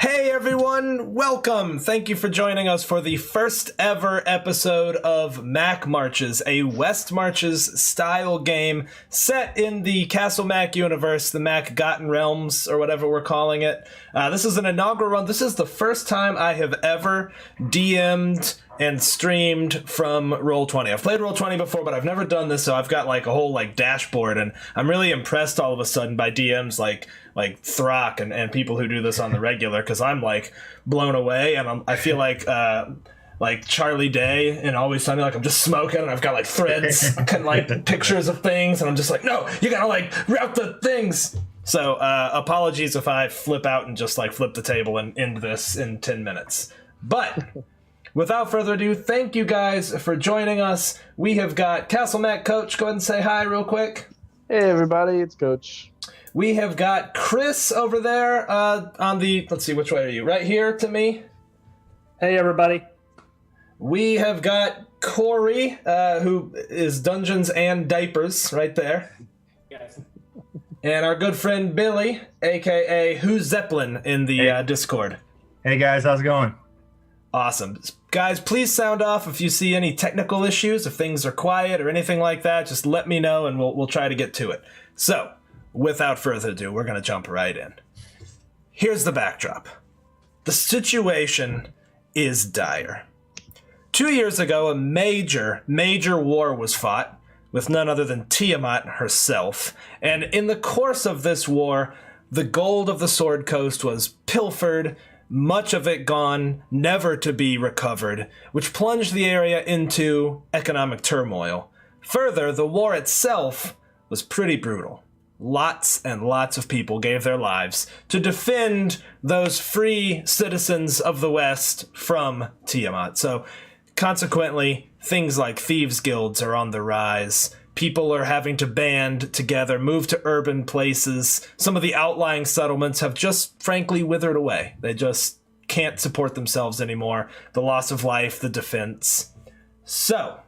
Hey everyone, welcome! Thank you for joining us for the first ever episode of Mac Marches, a West Marches style game set in the Castle Mac universe, the Mac Gotten Realms, or whatever we're calling it. This is an inaugural run. This is the first time I have ever DM'd and streamed from Roll20. I've played Roll20 before, but I've never done this, so I've got like a whole dashboard, and I'm really impressed all of a sudden by DMs like Throck and people who do this on the regular, because I'm like blown away, and I feel like Charlie Day and Always Sunny, like I'm just smoking and I've got like threads and pictures of things, and I'm just like, no, you gotta route the things. So apologies if I flip out and just flip the table and end this in 10 minutes. But without further ado, thank you guys for joining us. We have got Castle Mac Coach. Go ahead and say hi real quick. Hey everybody, it's Coach. We have got Chris over there on the, let's see, which way are you? Right here to me. Hey everybody. We have got Corey, who is Dungeons and Diapers, right there. Yes. And our good friend Billy, aka Who's Zeppelin in the Discord. Hey guys, how's it going? Awesome. Guys, please sound off if you see any technical issues, if things are quiet or anything like that. Just let me know and we'll try to get to it. So, without further ado, we're going to jump right in. Here's the backdrop. The situation is dire. 2 years ago, a major war was fought with none other than Tiamat herself. And in the course of this war, the gold of the Sword Coast was pilfered, much of it gone, never to be recovered, which plunged the area into economic turmoil. Further, the war itself was pretty brutal. Lots and lots of people gave their lives to defend those free citizens of the West from Tiamat. So, consequently, things like thieves' guilds are on the rise. People are having to band together, move to urban places. Some of the outlying settlements have just frankly withered away. They just can't support themselves anymore. The loss of life, the defense. So,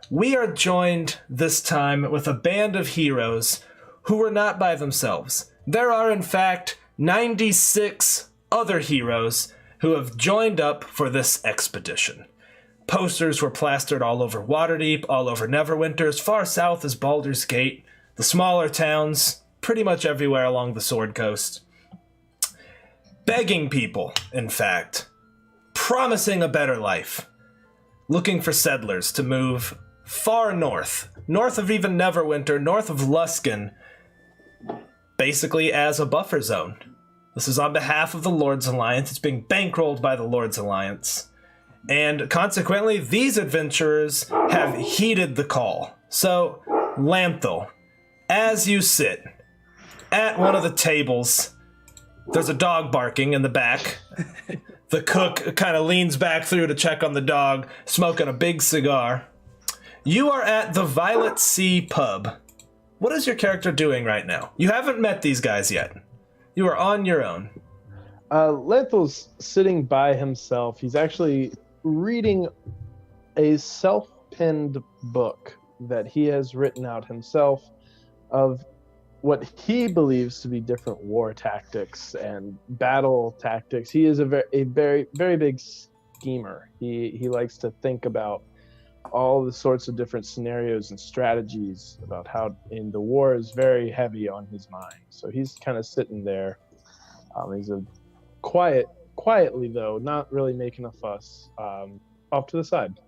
we are joined this time with a band of heroes who are not by themselves. There are, in fact, 96 other heroes who have joined up for this expedition. Posters were plastered all over Waterdeep, all over Neverwinter, as far south as Baldur's Gate, the smaller towns, pretty much everywhere along the Sword Coast. Begging people, in fact, promising a better life, looking for settlers to move far north of even Neverwinter, north of Luskan, basically as a buffer zone. This is on behalf of the Lord's Alliance. It's being bankrolled by the Lord's Alliance. And consequently, these adventurers have heeded the call. So, Lanthal, as you sit at one of the tables, there's a dog barking in the back. The cook kind of leans back through to check on the dog, smoking a big cigar. You are at the Violet Sea Pub. What is your character doing right now? You haven't met these guys yet. You are on your own. Lenthal's sitting by himself. He's actually reading a self-penned book that he has written out himself of what he believes to be different war tactics and battle tactics. He is a very, very big schemer. He likes to think about all the sorts of different scenarios and strategies about how in the war is very heavy on his mind. So he's kind of sitting there. He's a quietly though, not really making a fuss, off to the side.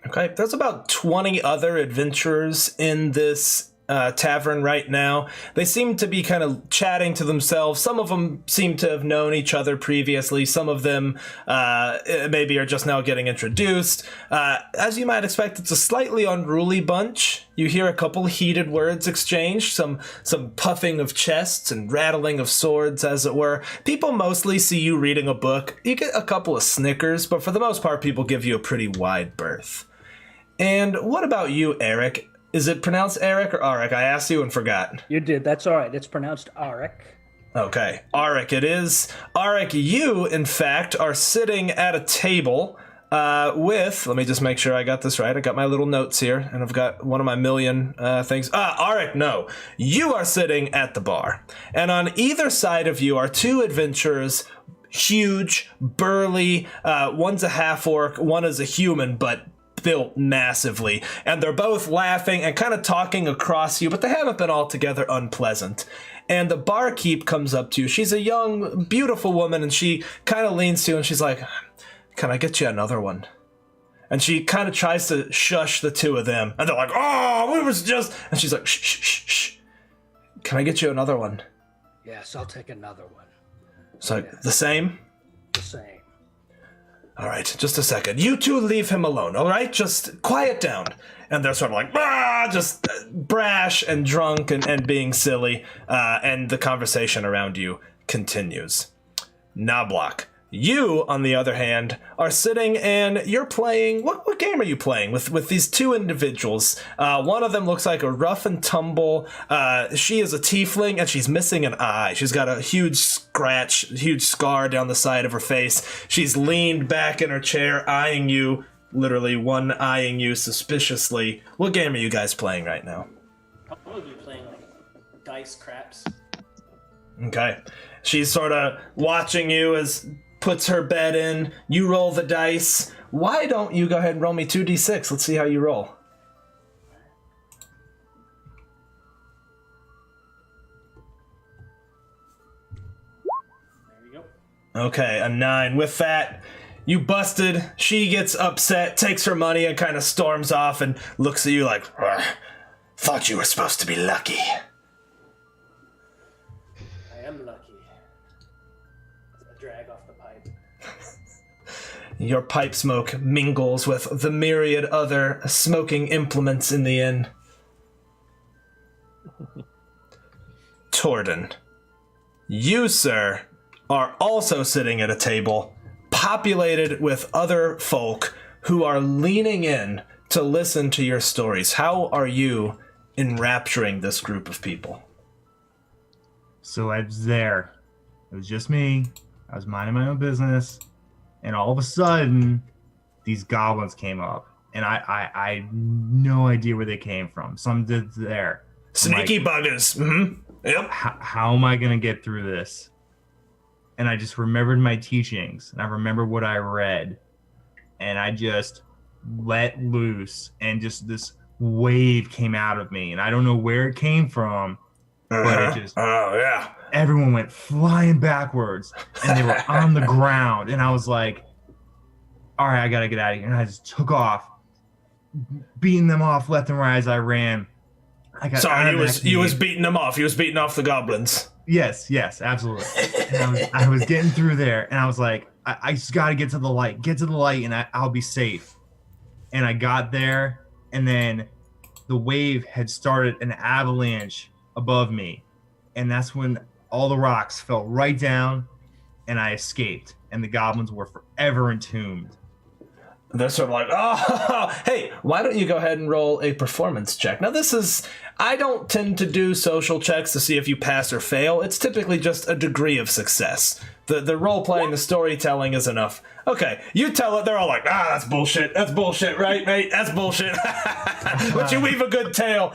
Okay, there's about 20 other adventurers in this tavern right now. They seem to be kind of chatting to themselves. Some of them seem to have known each other previously. Some of them maybe are just now getting introduced. As you might expect, it's a slightly unruly bunch. You hear a couple heated words exchanged, some puffing of chests and rattling of swords, as it were. People mostly see you reading a book. You get a couple of snickers, but for the most part, people give you a pretty wide berth. And what about you, Eric? Is it pronounced Eric or Arik? I asked you and forgot. You did. That's all right. It's pronounced Arik. Okay. Arik it is. Arik, you, in fact, are sitting at a table with... Let me just make sure I got this right. I got my little notes here, and I've got one of my million things. Arik, no. You are sitting at the bar. And on either side of you are two adventurers huge, burly. One's a half-orc, one is a human, but built massively. And they're both laughing and kind of talking across you, but they haven't been altogether unpleasant. And the barkeep comes up to you. She's a young, beautiful woman, and she kind of leans to you, and she's like, "Can I get you another one?" And she kind of tries to shush the two of them. And they're like, "Oh, we was just..." And she's like, "Shh, shh, shh, shh. Can I get you another one?" Yes, I'll take another one. It's like, "The same?" The same. "All right, just a second. You two leave him alone, all right? Just quiet down." And they're sort of like, just brash and drunk and being silly. And the conversation around you continues. Knobloch, you, on the other hand, are sitting and you're playing... What game are you playing with these two individuals? One of them looks like a rough and tumble. She is a tiefling and she's missing an eye. She's got a huge scratch, huge scar down the side of her face. She's leaned back in her chair, eyeing you, literally one eyeing you suspiciously. What game are you guys playing right now? I'll probably be playing like dice craps. Okay. She's sort of watching you as puts her bet in. You roll the dice. Why don't you go ahead and roll me 2d6? Let's see how you roll. There we go. Okay, a 9. With that, you busted. She gets upset, takes her money, and kind of storms off and looks at you like, "Thought you were supposed to be lucky." I am lucky. A drag off the pipe. Your pipe smoke mingles with the myriad other smoking implements in the inn. Torden, you, sir, are also sitting at a table populated with other folk who are leaning in to listen to your stories. How are you enrapturing this group of people? So I was there. It was just me. I was minding my own business. And all of a sudden, these goblins came up. And I had no idea where they came from. Some did there. Sneaky buggers. Mm-hmm. Yep. How am I going to get through this? And I just remembered my teachings. And I remember what I read. And I just let loose. And just this wave came out of me. And I don't know where it came from. But it just... Oh, yeah. Everyone went flying backwards. And they were on the ground. And I was like, all right, I got to get out of here. And I just took off, beating them off left and right as I ran. I got you was beating them off. You was beating off the goblins. Yes, absolutely. And I was getting through there, and I was like, I just got to get to the light, and I'll be safe. And I got there, and then the wave had started an avalanche above me, and that's when all the rocks fell right down, and I escaped, and the goblins were forever entombed. They're sort of like, "Oh, hey, why don't you go ahead and roll a performance check?" Now, I don't tend to do social checks to see if you pass or fail. It's typically just a degree of success. The role-playing, the storytelling is enough. Okay, you tell it, they're all like, "That's bullshit. That's bullshit, right, mate? That's bullshit." But you weave a good tale.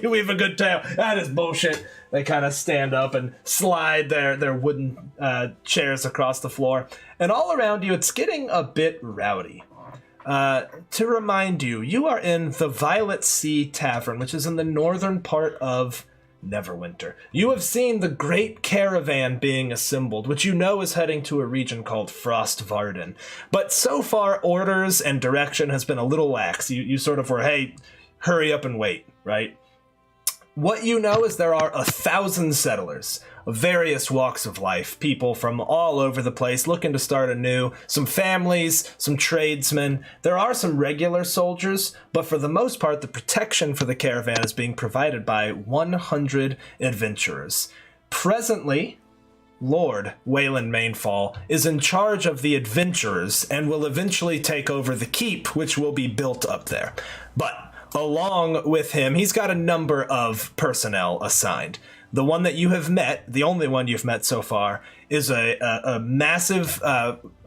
You weave a good tale. That is bullshit. They kind of stand up and slide their wooden chairs across the floor. And all around you, it's getting a bit rowdy. To remind you, you are in the Violet Sea Tavern, which is in the northern part of Neverwinter. You have seen the great caravan being assembled, which you know is heading to a region called Frostvarden. But so far, orders and direction has been a little lax. You sort of were, hey, hurry up and wait, right? What you know is there are 1,000 settlers of various walks of life, people from all over the place looking to start anew, some families, some tradesmen. There are some regular soldiers, but for the most part, the protection for the caravan is being provided by 100 adventurers. Presently, Lord Wayland Mainfall is in charge of the adventurers and will eventually take over the keep, which will be built up there. But along with him, he's got a number of personnel assigned. The one that you have met, the only one you've met so far, is a massive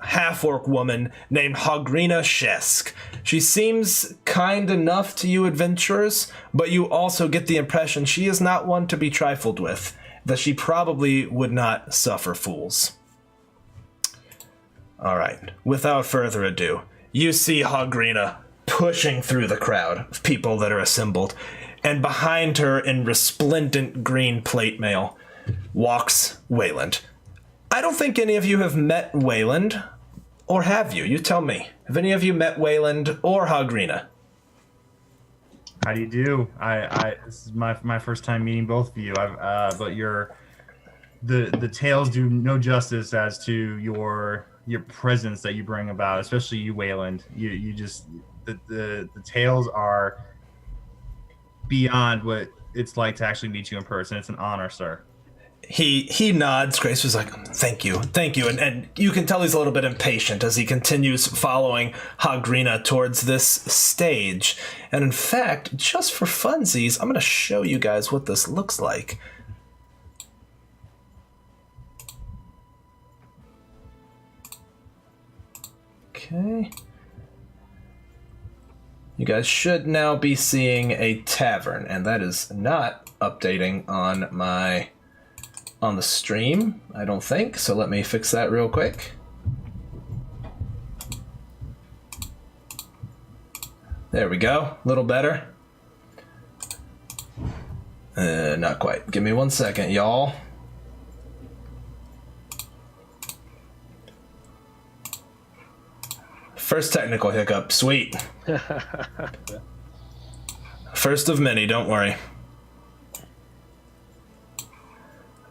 half-orc woman named Hogrina Shesk. She seems kind enough to you adventurers, but you also get the impression she is not one to be trifled with, that she probably would not suffer fools. All right. Without further ado, you see Hogrina pushing through the crowd of people that are assembled, and behind her in resplendent green plate mail walks Wayland. I don't think any of you have met Wayland, or have you? You tell me. Have any of you met Wayland or Hogrina? How do you do? This is my first time meeting both of you. But the tales do no justice as to your presence that you bring about, especially you, Wayland. You just the tales are beyond what it's like to actually meet you in person. It's an honor, sir. He nods. Grace was like, thank you. And you can tell he's a little bit impatient as he continues following Hogrina towards this stage. And in fact, just for funsies, I'm going to show you guys what this looks like. Okay. You guys should now be seeing a tavern, and that is not updating on the stream, I don't think. So let me fix that real quick. There we go. A little better. Not quite. Give me 1 second, y'all. First technical hiccup. Sweet. First of many, don't worry.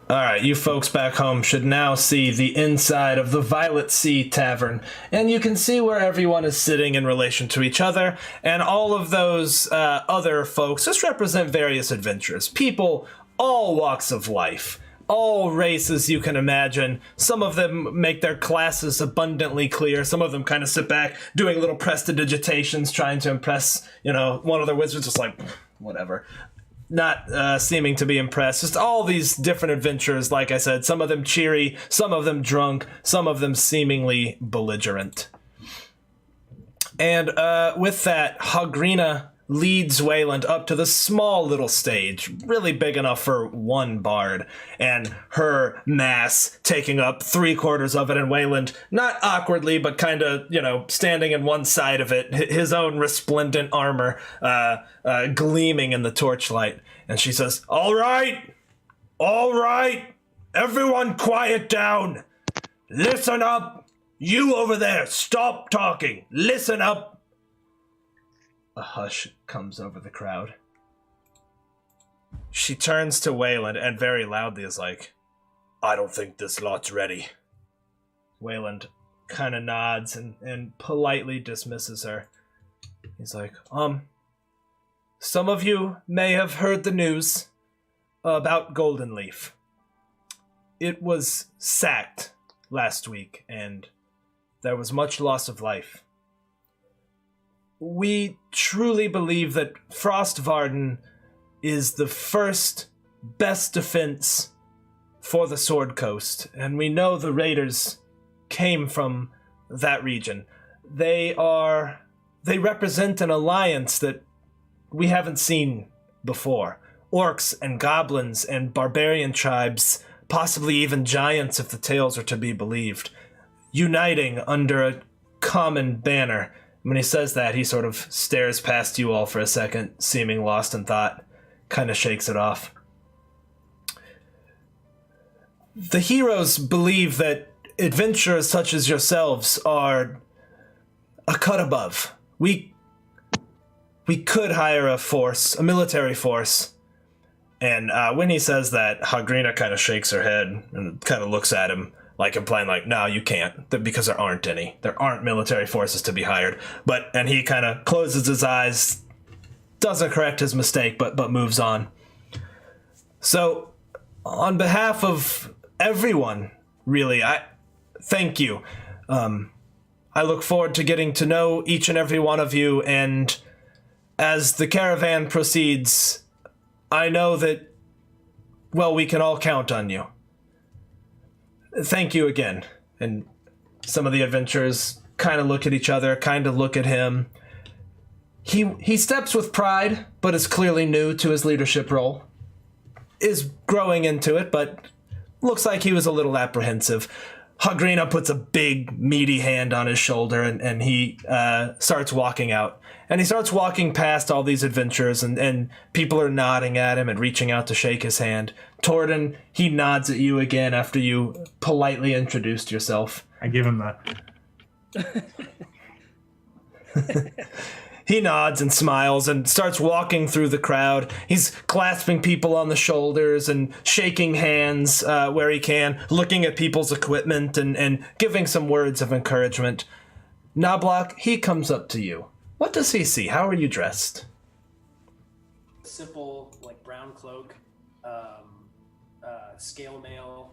Alright, you folks back home should now see the inside of the Violet Sea Tavern, and you can see where everyone is sitting in relation to each other, and all of those other folks just represent various adventurers. People, all walks of life, all races you can imagine. Some of them make their classes abundantly clear. Some of them kind of sit back doing little prestidigitations, trying to impress, one of their wizards, just like, whatever. Not seeming to be impressed. Just all these different adventurers, like I said, some of them cheery, some of them drunk, some of them seemingly belligerent. And with that, Hogrina leads Wayland up to the small little stage, really big enough for one bard, and her mass taking up 3/4 of it, and Wayland, not awkwardly, but kind of, standing in one side of it, his own resplendent armor gleaming in the torchlight. And she says, all right, everyone quiet down. Listen up. You over there, stop talking. Listen up. A hush comes over the crowd. She turns to Wayland and very loudly is like, I don't think this lot's ready. Wayland kind of nods and politely dismisses her. He's like, some of you may have heard the news about Golden Leaf. It was sacked last week, and there was much loss of life. We truly believe that Frostvarden is the first best defense for the Sword Coast, and we know the raiders came from that region. They represent an alliance that we haven't seen before. Orcs and goblins and barbarian tribes, possibly even giants if the tales are to be believed, uniting under a common banner. When he says that, he sort of stares past you all for a second, seeming lost in thought, kind of shakes it off. The heroes believe that adventurers such as yourselves are a cut above. We could hire a military force. And when he says that, Hogrina kind of shakes her head and kind of looks at him, like implying, like, no, you can't, because there aren't any. There aren't military forces to be hired. And he kind of closes his eyes, doesn't correct his mistake, but moves on. So, on behalf of everyone, really, I thank you. I look forward to getting to know each and every one of you, and as the caravan proceeds, I know that, well, we can all count on you. Thank you again. And some of the adventurers kind of look at each other, kind of look at him. He steps with pride, but is clearly new to his leadership role. Is growing into it, but looks like he was a little apprehensive. Hagrina puts a big, meaty hand on his shoulder, and he starts walking out. And he starts walking past all these adventurers, and people are nodding at him and reaching out to shake his hand. Torden, he nods at you again after you politely introduced yourself. I give him the... He nods and smiles and starts walking through the crowd. He's clasping people on the shoulders and shaking hands where he can, looking at people's equipment and giving some words of encouragement. Knobloch, he comes up to you. What does he see? How are you dressed? Simple, like brown cloak, scale mail,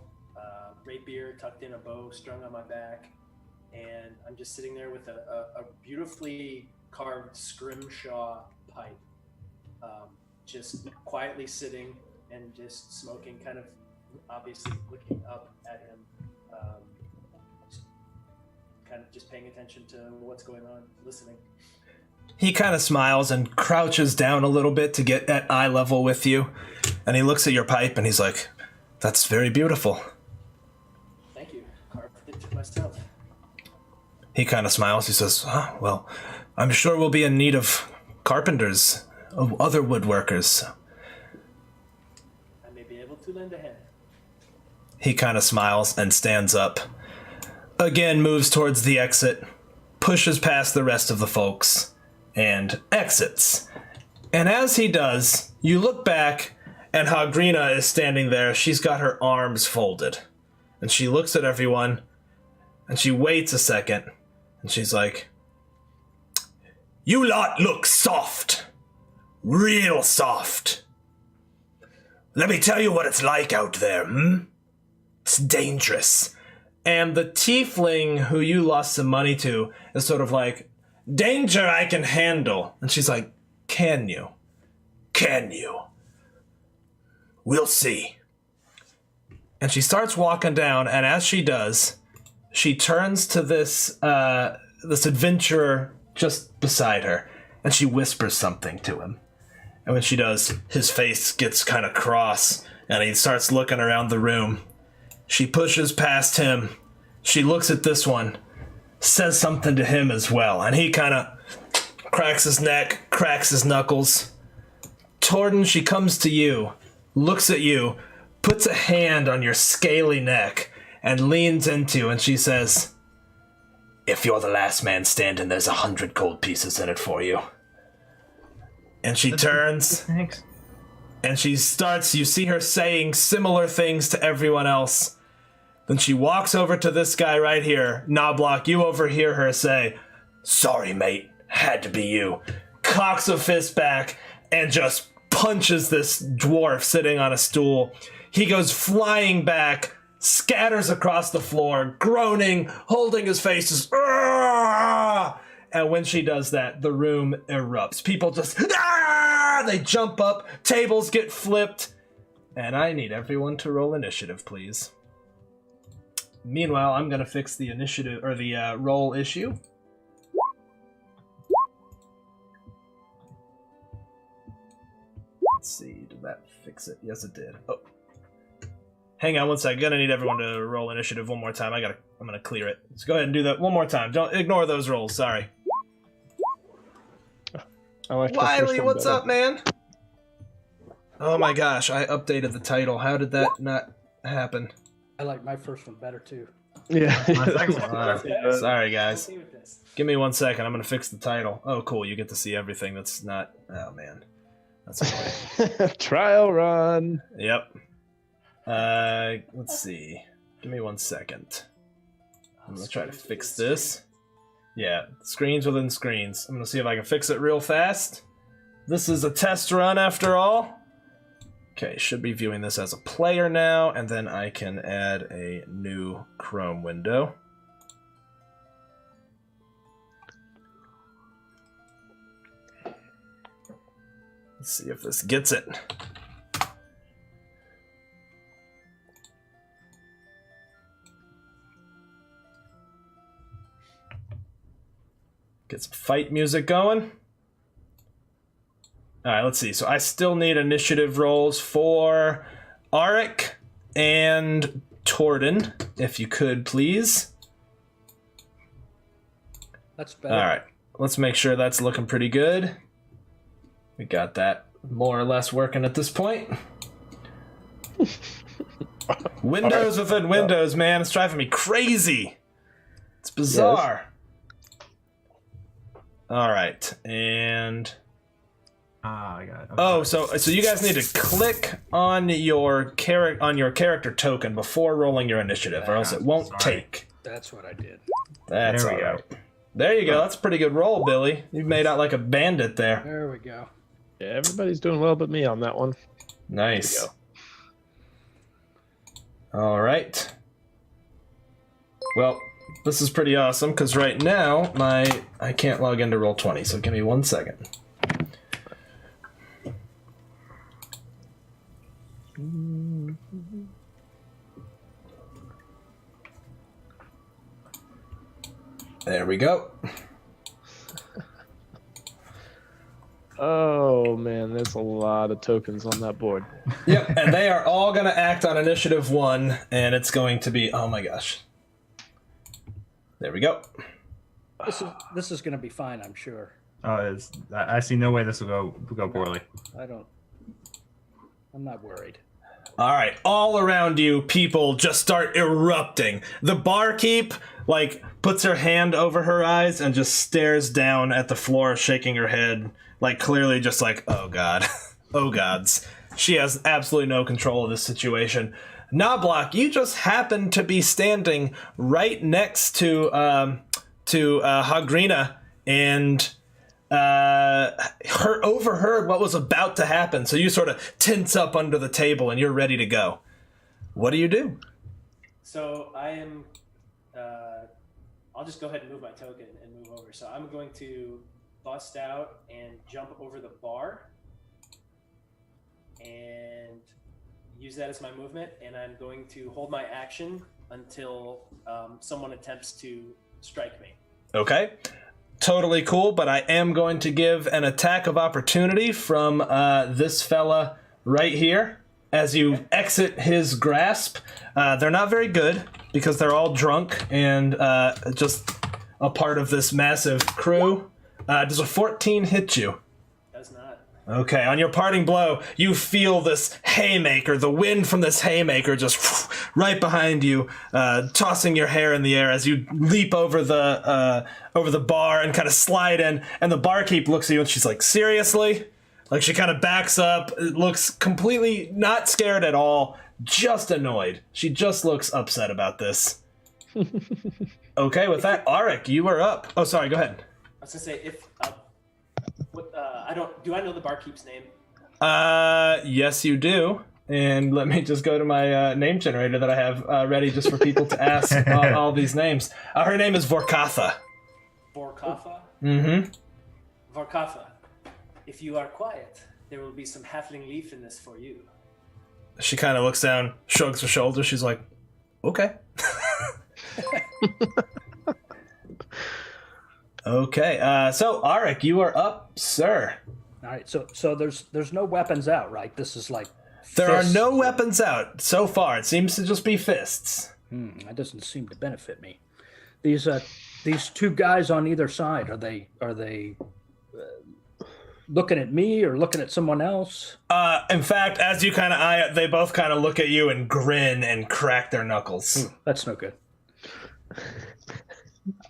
rapier tucked in a bow strung on my back, and I'm just sitting there with a beautifully carved scrimshaw pipe, just quietly sitting and just smoking, kind of obviously looking up at him, kind of just paying attention to what's going on, listening. He kind of smiles and crouches down a little bit to get at eye level with you, and he looks at your pipe and he's like, "That's very beautiful." Thank you. Carved it myself. He kind of smiles. He says, well, I'm sure we'll be in need of carpenters, of other woodworkers. I may be able to lend a hand. He kind of smiles and stands up. Again, moves towards the exit, pushes past the rest of the folks, and exits. And as he does, you look back, and Hagrina is standing there. She's got her arms folded. And she looks at everyone, and she waits a second, and she's like, "You lot look soft. Real soft. Let me tell you what it's like out there, It's dangerous." And the tiefling who you lost some money to is sort of like, "Danger I can handle." And she's like, "Can you? Can you? We'll see." And she starts walking down, and as she does, she turns to this adventurer just beside her, and she whispers something to him. And when she does, his face gets kind of cross, and he starts looking around the room. She pushes past him. She looks at this one, says something to him as well, and he kind of cracks his neck, cracks his knuckles. Torden, she comes to you, looks at you, puts a hand on your scaly neck, and leans into, and she says, "If you're the last man standing, there's 100 gold pieces in it for you." And she turns, Thanks. and she starts, you see her saying similar things to everyone else. Then she walks over to this guy right here. Knobloch, you overhear her say, "Sorry, mate, had to be you." Cocks a fist back and just punches this dwarf sitting on a stool. He goes flying back, scatters across the floor, groaning, holding his face as, "Argh!" And when she does that, the room erupts. People just, "Ah!" They jump up, tables get flipped, and I need everyone to roll initiative, please. Meanwhile, I'm going to fix the initiative, or the roll issue. Let's see, did that fix it? Yes, it did. Oh. Hang on one second. Gonna need everyone to roll initiative one more time. I'm gonna clear it. Let's go ahead and do that one more time. Don't ignore those rolls. Sorry. I like the Wiley, first one what's better. up, man? Oh my gosh, I updated the title. How did that not happen? I like my first one better too. Yeah. My second one. Sorry, guys. Okay with this. Give me 1 second. I'm gonna fix the title. Oh, cool. You get to see everything. That's not. Oh man, that's annoying. Trial run. Yep. Let's see. Give me 1 second. I'm gonna try to fix this. Yeah, screens within screens. I'm gonna see if I can fix it real fast. This is a test run after all. Okay, should be viewing this as a player now, and then I can add a new Chrome window. Let's see if this gets it. Get some fight music going. Alright, let's see. So I still need initiative rolls for Arik and Torden, if you could, please. That's better. All right. Let's make sure that's looking pretty good. We got that more or less working at this point. Windows within Windows, man. It's driving me crazy. It's bizarre. All right. And... I got it. Okay. Oh, so you guys need to click on your character token before rolling your initiative, or else it won't take. That's what I did. That's There all we go. right. There you go. That's a pretty good roll, Billy. You've made out like a bandit there. There we go. Yeah, everybody's doing well but me on that one. Nice. There All right. Well, this is pretty awesome because right now I can't log into Roll20, so give me 1 second. There we go. Oh man, there's a lot of tokens on that board. Yep, and they are all going to act on initiative 1, and it's going to be, oh my gosh. There we go. This is going to be fine, I'm sure. I see no way this will go poorly. I'm not worried. All right, all around you, people just start erupting. The barkeep, puts her hand over her eyes and just stares down at the floor, shaking her head, clearly just oh God, oh gods. She has absolutely no control of this situation. Knobloch, you just happen to be standing right next to Hagrina, and overheard what was about to happen, so you sort of tense up under the table and you're ready to go. What do you do? So I am. I'll just go ahead and move my token and move over. So I'm going to bust out and jump over the bar and use that as my movement. And I'm going to hold my action until someone attempts to strike me. Okay. Totally cool, but I am going to give an attack of opportunity from this fella right here as you exit his grasp. They're not very good because they're all drunk and just a part of this massive crew. Does a 14 hit you? Does not. Okay, on your parting blow, you feel this haymaker, the wind from this haymaker just right behind you, tossing your hair in the air as you leap over the bar and kind of slide in, and the barkeep looks at you and she's like, seriously? She kind of backs up, looks completely not scared at all, just annoyed. She just looks upset about this. Okay, with that, Arik, you are up. Oh, sorry, go ahead. I was gonna say do I know the barkeep's name? Yes, you do. And let me just go to my name generator that I have ready just for people to ask all these names. Her name is Vorkatha. Vorkatha? Mm-hmm. Vorkatha, if you are quiet, there will be some halfling leaf in this for you. She kind of looks down, shrugs her shoulders. She's like, okay. Okay, so Arik, you are up, sir. All right, so there's no weapons out, right? This is There are fists. no weapons out so far. It seems to just be fists. That doesn't seem to benefit me. These two guys on either side, are they looking at me or looking at someone else? In fact, as you kind of eye it, they both kind of look at you and grin and crack their knuckles. That's no good.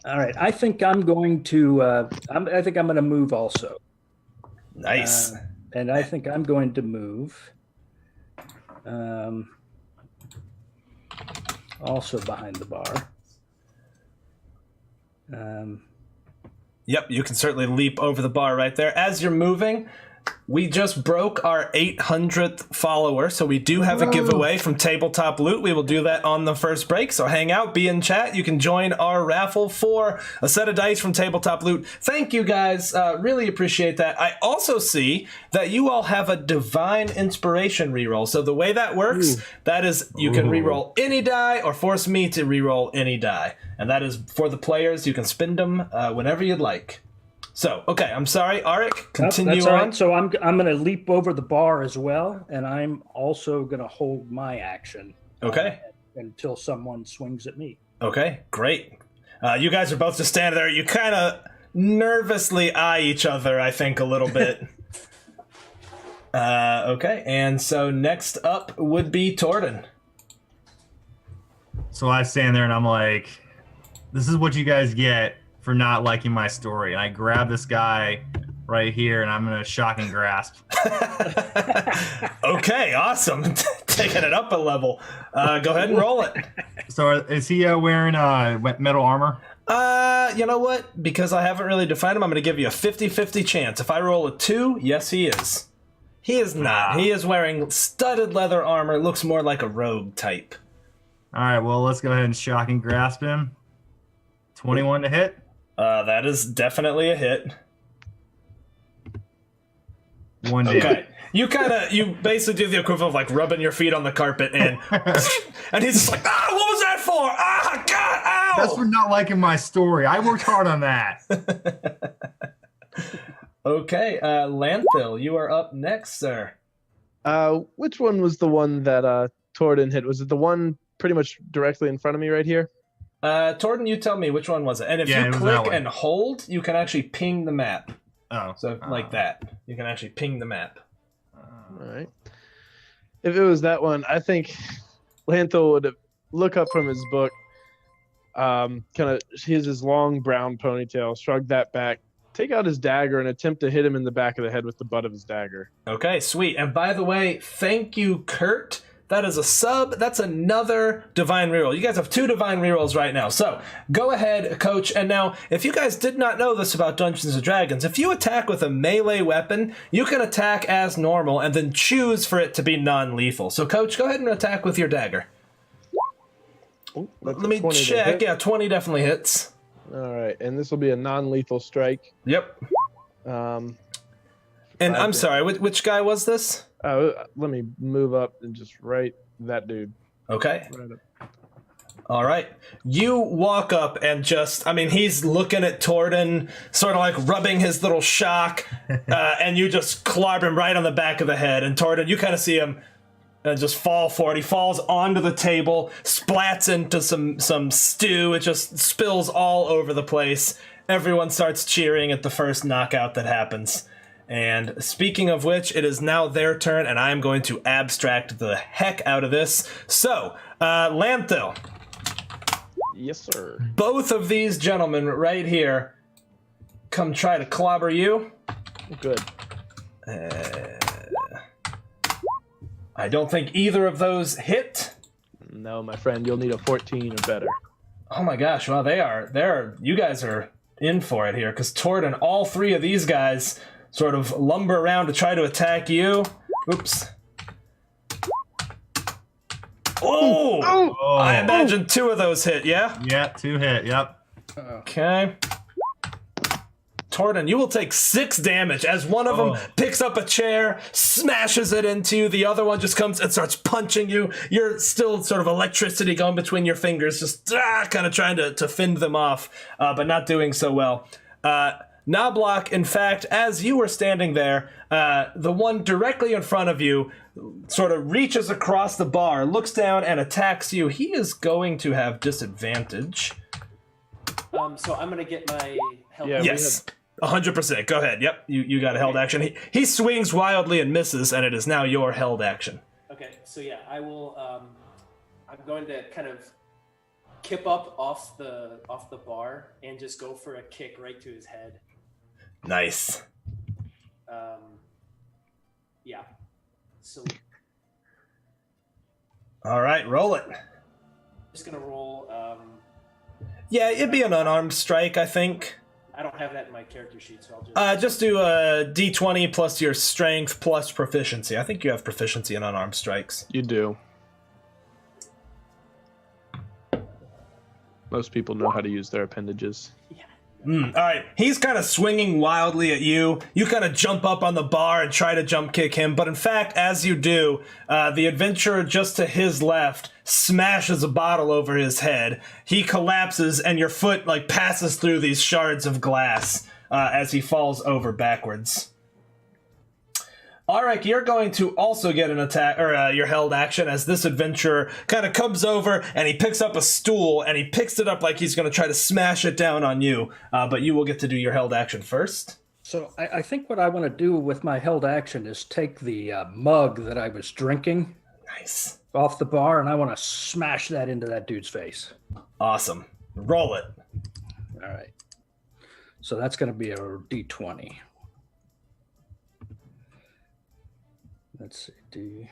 All right, I think I'm going to. I think I'm going to move also. Nice. And I think I'm going to move. Also behind the bar. Yep, you can certainly leap over the bar right there. As you're moving, we just broke our 800th follower, so we do have a giveaway from Tabletop Loot. We will do that on the first break, so hang out, be in chat. You can join our raffle for a set of dice from Tabletop Loot. Thank you, guys. Really appreciate that. I also see that you all have a Divine Inspiration reroll. So the way that works, that is you can reroll any die or force me to reroll any die. And that is for the players. You can spend them whenever you'd like. So, okay, I'm sorry, Arik, continue That's on. all right. So I'm going to leap over the bar as well, and I'm also going to hold my action. Okay. until someone swings at me. Okay, great. You guys are both just standing there. You kind of nervously eye each other, I think, a little bit. Okay, and so next up would be Torden. So I stand there and I'm like, this is what you guys get for not liking my story. And I grab this guy right here and I'm going to shock and grasp. Okay, awesome. Taking it up a level. Go ahead and roll it. So is he wearing metal armor? You know what? Because I haven't really defined him, I'm going to give you a 50-50 chance. If I roll a 2, yes, he is. He is not. He is wearing studded leather armor. Looks more like a rogue type. All right, well, let's go ahead and shock and grasp him. 21 to hit. That is definitely a hit. 1 damage. Okay. You basically do the equivalent of like rubbing your feet on the carpet and he's just like, what was that for? God, ow! That's for not liking my story. I worked hard on that. Okay, Landfill, you are up next, sir. Which one was the one that Torden hit? Was it the one pretty much directly in front of me right here? Torden, you tell me which one was it. And if you click and hold, you can actually ping the map. Oh. So like that. You can actually ping the map. All right. If it was that one, I think Lanthel would look up from his book, he has his long brown ponytail, shrug that back, take out his dagger, and attempt to hit him in the back of the head with the butt of his dagger. Okay, sweet. And by the way, thank you, Kurt. That is a sub. That's another divine reroll. You guys have 2 divine rerolls right now. So go ahead, coach. And now, if you guys did not know this about Dungeons & Dragons, if you attack with a melee weapon, you can attack as normal and then choose for it to be non-lethal. So coach, go ahead and attack with your dagger. Ooh, Let me check. Yeah, 20 definitely hits. All right, and this will be a non-lethal strike. Yep. Um, And I'm sorry, which guy was this? let me move up and just write that dude. Okay. Right up. All right. You walk up and he's looking at Torden, sort of like rubbing his little shock, and you just clobber him right on the back of the head. And Torden, you kind of see him just fall for it. He falls onto the table, splats into some stew. It just spills all over the place. Everyone starts cheering at the first knockout that happens. And speaking of which, it is now their turn, and I'm going to abstract the heck out of this. So, Lanthil. Yes, sir. Both of these gentlemen right here come try to clobber you. Good. I don't think either of those hit. No, my friend, you'll need a 14 or better. Oh my gosh, well, you guys are in for it here, because Torden, all 3 of these guys sort of lumber around to try to attack you. Oops. Oh! I imagine 2 of those hit, yeah? Yeah, 2 hit, yep. Okay. Torden, you will take 6 damage as one of them picks up a chair, smashes it into you. The other one just comes and starts punching you. You're still sort of electricity going between your fingers, just kind of trying to fend them off, but not doing so well. Knobloch, in fact, as you were standing there, the one directly in front of you sort of reaches across the bar, looks down, and attacks you. He is going to have disadvantage. So I'm going to get my help. Yeah, Yes. 100%. Go ahead. Yep, you got a held action. He swings wildly and misses, and it is now your held action. Okay, so yeah, I will. I'm going to kind of kip up off the bar and just go for a kick right to his head. Nice. Yeah. So All right, roll it. just gonna roll. Yeah, it'd be an unarmed strike, I think. I don't have that in my character sheet, so I'll Just do a d20 plus your strength plus proficiency. I think you have proficiency in unarmed strikes. You do. Most people know how to use their appendages. Yeah. All right, he's kind of swinging wildly at you. You kind of jump up on the bar and try to jump kick him, but in fact, as you do, the adventurer just to his left smashes a bottle over his head. He collapses, and your foot passes through these shards of glass as he falls over backwards. Arik, you're going to also get an attack, or your held action, as this adventurer kind of comes over and he picks up a stool and he picks it up like he's going to try to smash it down on you. But you will get to do your held action first. So I think what I want to do with my held action is take the mug that I was drinking Nice. off the bar, and I want to smash that into that dude's face. Awesome. Roll it. All right. So that's going to be a D20. Let's see.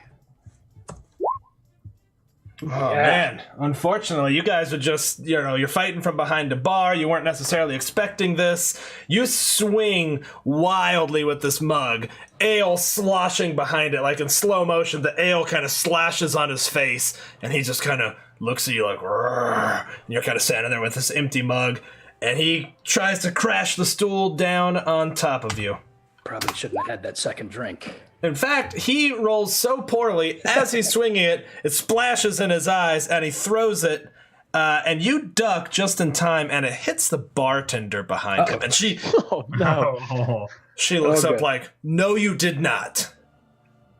Oh, man. Unfortunately, you guys are just, you're fighting from behind a bar. You weren't necessarily expecting this. You swing wildly with this mug. Ale sloshing behind it, like in slow motion. The ale kind of slashes on his face, and he just kind of looks at you like, "Rrr," and you're kind of standing there with this empty mug, and he tries to crash the stool down on top of you. Probably shouldn't have had that second drink. In fact, he rolls so poorly, as he's swinging it, it splashes in his eyes, and he throws it, and you duck just in time, and it hits the bartender behind him. And she Oh, no. she looks up good. like, "No, you did not."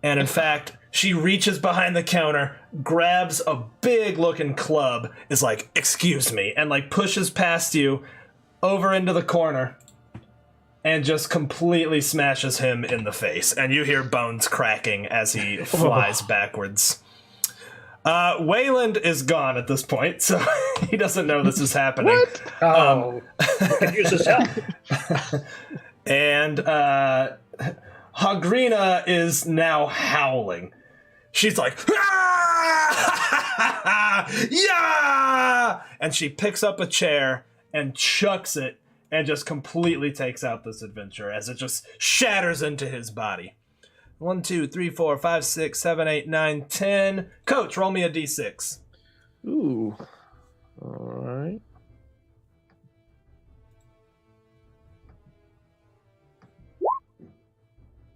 And in fact, she reaches behind the counter, grabs a big-looking club, is like, "Excuse me," and like pushes past you over into the corner, and just completely smashes him in the face. And you hear bones cracking as he flies backwards. Wayland is gone at this point, so he doesn't know this is happening. What? Oh, we could use his help. And Hagrina is now howling. She's like, "Ah! Yeah!" And she picks up a chair and chucks it and just completely takes out this adventure as it just shatters into his body. 1, 2, 3, 4, 5, 6, 7, 8, 9, 10. Coach, roll me a d6. Ooh. All right.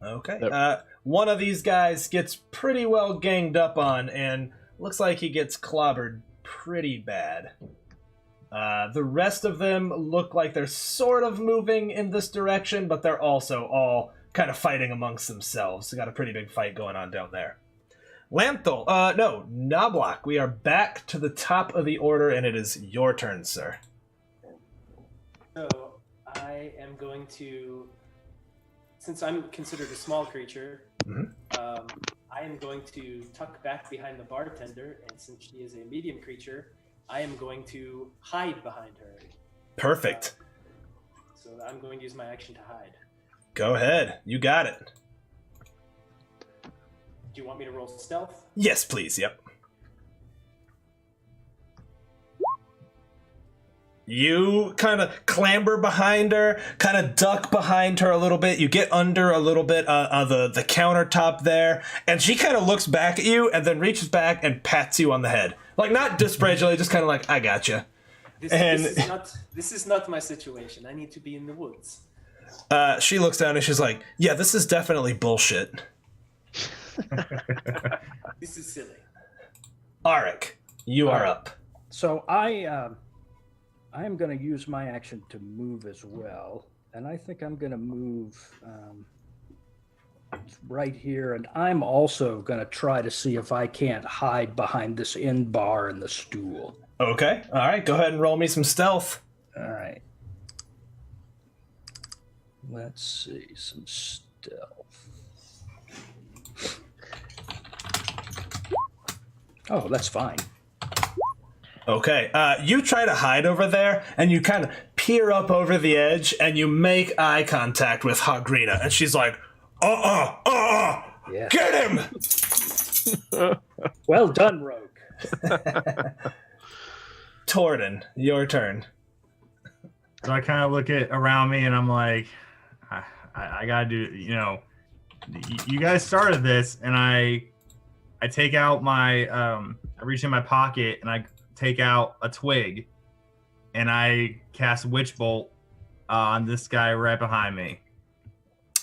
Okay. Yep. One of these guys gets pretty well ganged up on and looks like he gets clobbered pretty bad. The rest of them look like they're sort of moving in this direction, but they're also all kind of fighting amongst themselves. They got a pretty big fight going on down there. Lanthol, no, Knoblach, we are back to the top of the order, and it is your turn, sir. So I am going to, since I'm considered a small creature, I am going to tuck back behind the bartender, and since she is a medium creature, I am going to hide behind her. Perfect. So I'm going to use my action to hide. Go ahead. You got it. Do you want me to roll stealth? Yes, please. Yep. You kind of clamber behind her, kind of duck behind her a little bit. You get under a little bit of the countertop there, and she kind of looks back at you and then reaches back and pats you on the head. Like, not disparagingly, just kind of like, "I gotcha." This is not my situation. I need to be in the woods. She looks down and she's like, "Yeah, this is definitely bullshit." This is silly. Arik, you are up. So I am going to use my action to move as well, and I think I'm going to move right here, and I'm also going to try to see if I can't hide behind this inn bar and the stool. Okay, all right, go ahead and roll me some stealth. All right. Let's see, some stealth. Oh, that's fine. Okay, you try to hide over there, and you kind of peer up over the edge, and you make eye contact with Hagrina, and she's like, Yeah. get him! Well done, rogue. Torden, your turn. So I kind of look at around me and I'm like, I gotta do, you guys started this, and I take out my, I reach in my pocket and I take out a twig, and I cast Witch Bolt on this guy right behind me.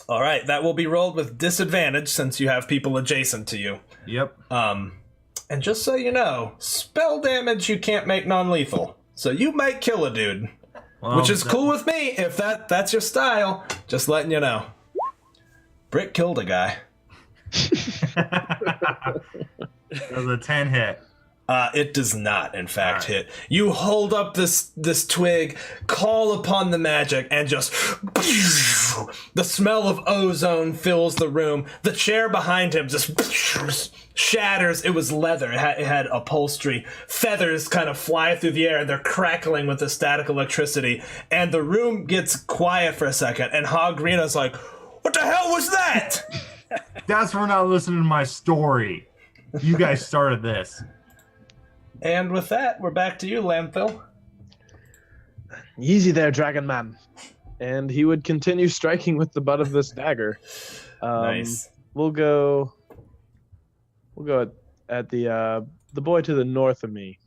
All right, that will be rolled with disadvantage since you have people adjacent to you. Yep. And just so you know, spell damage you can't make non-lethal, so you might kill a dude. Well, Which is cool with me if that's your style. Just letting you know. Brick killed a guy. Does a 10 hit? It does not, in fact, hit. You hold up this twig, call upon the magic, and just the smell of ozone fills the room. The chair behind him just shatters. It was leather. It had upholstery. Feathers kind of fly through the air, and they're crackling with the static electricity. And the room gets quiet for a second, and Hogrina's like, "What the hell was that?" That's for not listening to my story. You guys started this. And with that, we're back to you, Lamphil. Easy there, Dragon Man. And he would continue striking with the butt of this dagger. Nice. We'll go at the boy to the north of me.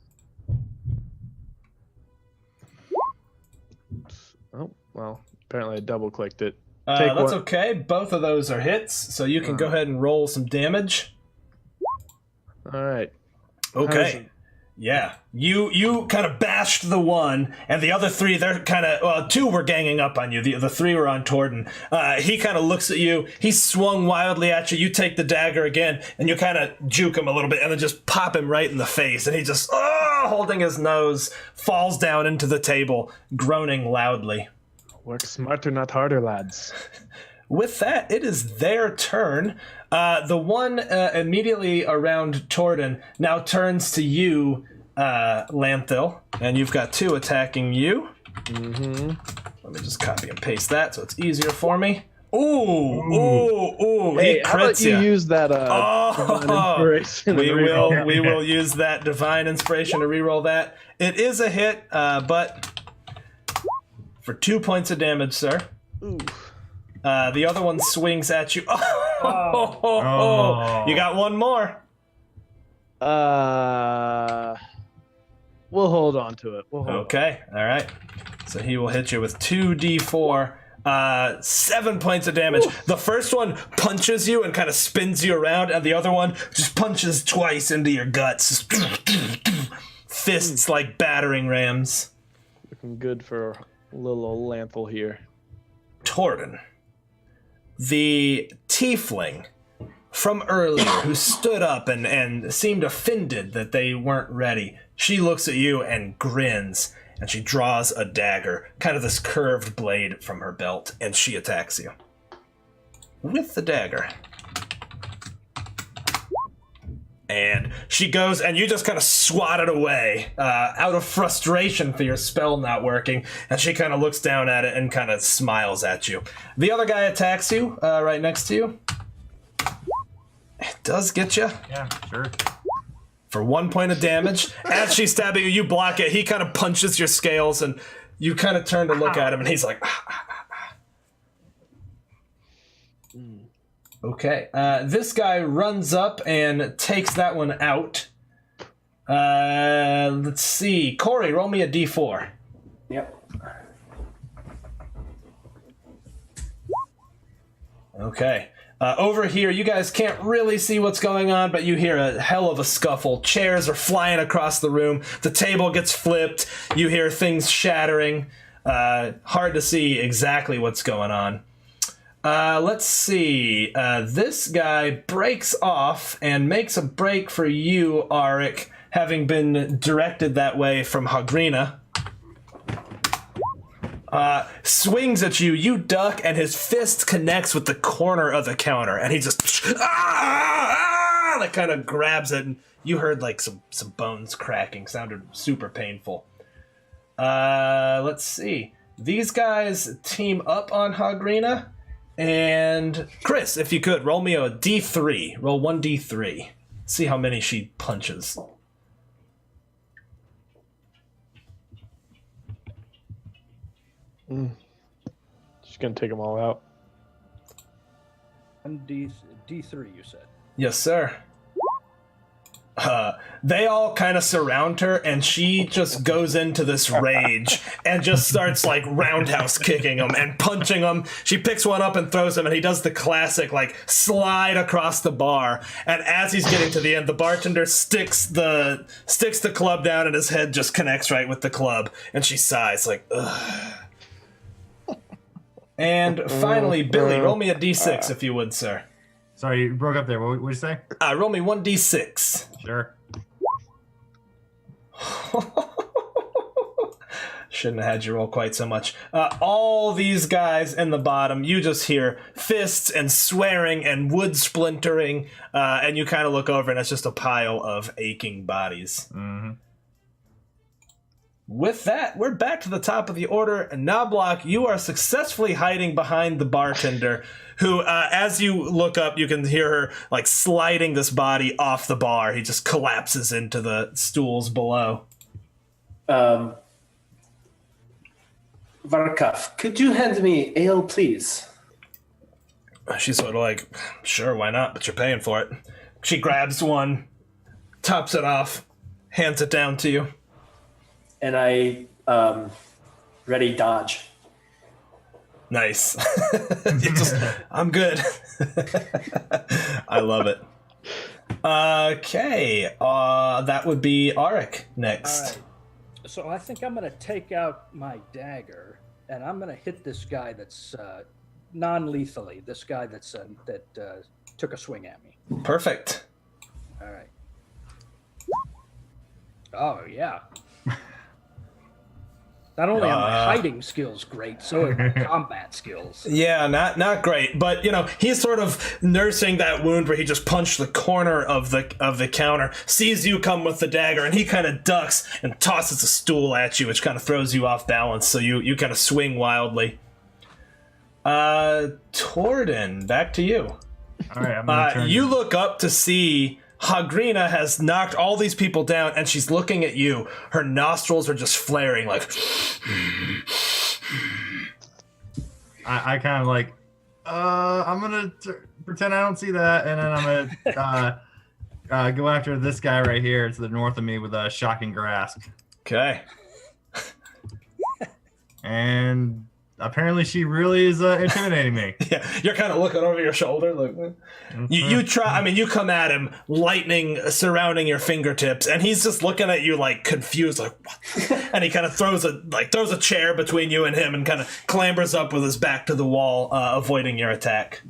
Oh, well, apparently I double-clicked it. That's okay. Both of those are hits, so you can go ahead and roll some damage. All right. Okay. Yeah. You kind of bashed the one, and the other three, they're kind of, well, two were ganging up on you. The three were on Torden. He kind of looks at you. He swung wildly at you. You take the dagger again, and you kind of juke him a little bit, and then just pop him right in the face. And he just, holding his nose, falls down into the table, groaning loudly. Work smarter, not harder, lads. With that, it is their turn. The one immediately around Torden now turns to you, Lamphil, and you've got two attacking you. Mm-hmm. Let me just copy and paste that so it's easier for me. Ooh! Hey, He how about crits you ya. use that divine inspiration? We will use that divine inspiration to reroll that. It is a hit, but for 2 points of damage, sir. Ooh. The other one swings at you. Oh. You got one more. We'll hold on to it. Okay, all right. So he will hit you with 2d4, 7 points of damage. Oof. The first one punches you and kind of spins you around, and the other one just punches twice into your guts. Fists like battering rams. Looking good for little old Lamphil here. Torden, the tiefling from earlier who stood up and seemed offended that they weren't ready. She looks at you and grins, and she draws a dagger, kind of this curved blade from her belt, and she attacks you with the dagger. And she goes, and you just kind of swat it away out of frustration for your spell not working. And she kind of looks down at it and kind of smiles at you. The other guy attacks you right next to you. It does get you. Yeah, sure. For 1 point of damage. As she's stabbing you, you block it. He kind of punches your scales, and you kind of turn to look at him, and he's like, Okay, this guy runs up and takes that one out. Let's see. Corey, roll me a d4. Yep. Okay. Over here, you guys can't really see what's going on, but you hear a hell of a scuffle. Chairs are flying across the room. The table gets flipped. You hear things shattering. Hard to see exactly what's going on. Let's see. This guy breaks off and makes a break for you, Arik, having been directed that way from Hagrina. Swings at you, you duck, and his fist connects with the corner of the counter, and he just like kind of grabs it, and you heard like some bones cracking. Sounded super painful. Let's see. These guys team up on Hagrina. And Chris, if you could, roll me a d3. Roll 1d3. See how many she punches. She's gonna take them all out. D3, you said. Yes, sir. They all kind of surround her, and she just goes into this rage and just starts like roundhouse kicking him and punching him. She picks one up and throws him, and he does the classic like slide across the bar. And as he's getting to the end, the bartender sticks the club down, and his head just connects right with the club. And she sighs like, ugh. And finally, Billy, roll me a d6 if you would, sir. Sorry, you broke up there. What did you say? Roll me 1d6. Sure. Shouldn't have had you roll quite so much. All these guys in the bottom, you just hear fists and swearing and wood splintering, and you kind of look over and it's just a pile of aching bodies. Mm-hmm. With that, we're back to the top of the order. And Knobloch, you are successfully hiding behind the bartender, who, as you look up, you can hear her like sliding this body off the bar. He just collapses into the stools below. Varkov, could you hand me ale, please? She's sort of like, sure, why not? But you're paying for it. She grabs one, tops it off, hands it down to you. And I ready dodge. Nice. I'm good. I love it. Okay, that would be Arik next. All right. So I think I'm going to take out my dagger, and I'm going to hit this guy that's non-lethally. This guy that took a swing at me. Perfect. All right. Oh yeah. Not only are my hiding skills great, so are my combat skills. Yeah, not great, but you know he's sort of nursing that wound where he just punched the corner of the counter, sees you come with the dagger, and he kind of ducks and tosses a stool at you, which kind of throws you off balance. So you kind of swing wildly. Torden, back to you. All right, I'm gonna turn. You look up to see Hagrina has knocked all these people down, and she's looking at you. Her nostrils are just flaring like... I kind of like, I'm going to pretend I don't see that, and then I'm going to go after this guy right here to the north of me with a shocking grasp. Okay. And apparently she really is intimidating me. Yeah, you're kind of looking over your shoulder. Like, you try. I mean, you come at him, lightning surrounding your fingertips, and he's just looking at you like confused, like what? And he kind of throws a chair between you and him, and kind of clambers up with his back to the wall, avoiding your attack.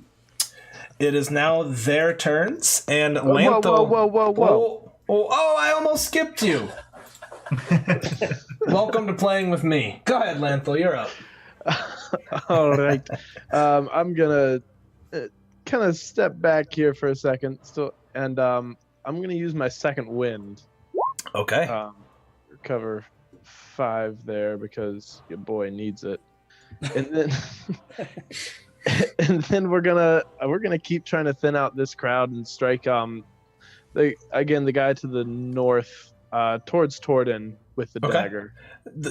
It is now their turns, and Lantho. Whoa! Oh! I almost skipped you. Welcome to playing with me. Go ahead, Lantho. You're up. All right. I'm gonna kind of step back here for a second, and I'm gonna use my second wind. Okay. Recover 5 there because your boy needs it, and then and then we're gonna keep trying to thin out this crowd and strike the guy to the north towards Torden with the dagger.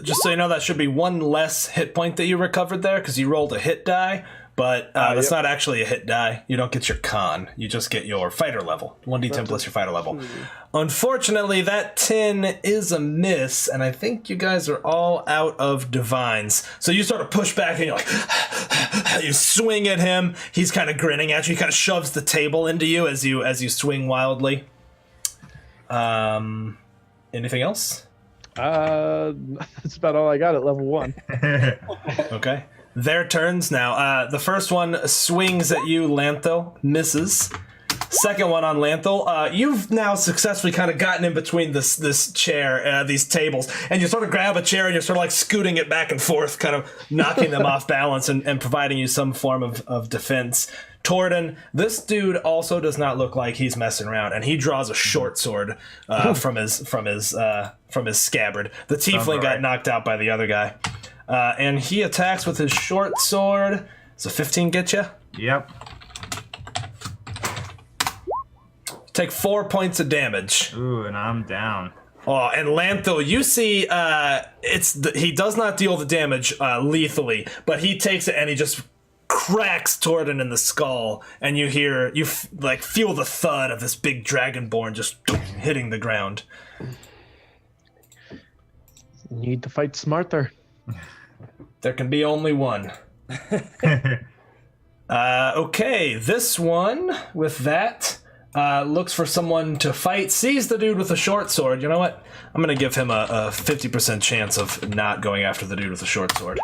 Just so you know, that should be one less hit point that you recovered there because you rolled a hit die, but that's not actually a hit die. You don't get your con. You just get your fighter level. 1d10 plus your fighter level. Unfortunately, that 10 is a miss, and I think you guys are all out of divines. So you sort of push back and you're like, you swing at him. He's kind of grinning at you. He kind of shoves the table into you as you swing wildly. Anything else? That's about all I got at level 1. Okay. Their turns now. The first one swings at you, Lantho, misses. Second one on Lantho. You've now successfully kind of gotten in between this chair, these tables, and you sort of grab a chair and you're sort of like scooting it back and forth, kind of knocking them off balance and providing you some form of defense. Torden, this dude also does not look like he's messing around, and he draws a short sword from his scabbard. The tiefling got knocked out by the other guy, and he attacks with his short sword. Does a 15 get you? Yep. Take 4 points of damage. Ooh, and I'm down. Oh, and Lantho, you see, he does not deal the damage lethally, but he takes it and he just cracks Torden in the skull, and you feel the thud of this big dragonborn just hitting the ground. Need to fight smarter. There can be only one. Okay, this one with that looks for someone to fight, sees the dude with a short sword. You know what? I'm gonna give him a 50% chance of not going after the dude with the short sword.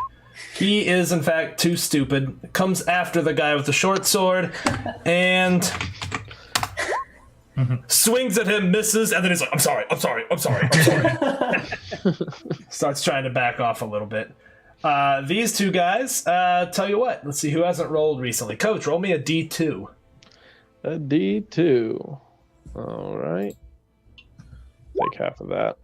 He is, in fact, too stupid. Comes after the guy with the short sword and swings at him, misses, and then he's like, I'm sorry. Starts trying to back off a little bit. These two guys, tell you what, let's see who hasn't rolled recently. Coach, roll me a D2. A D2. All right. Take half of that.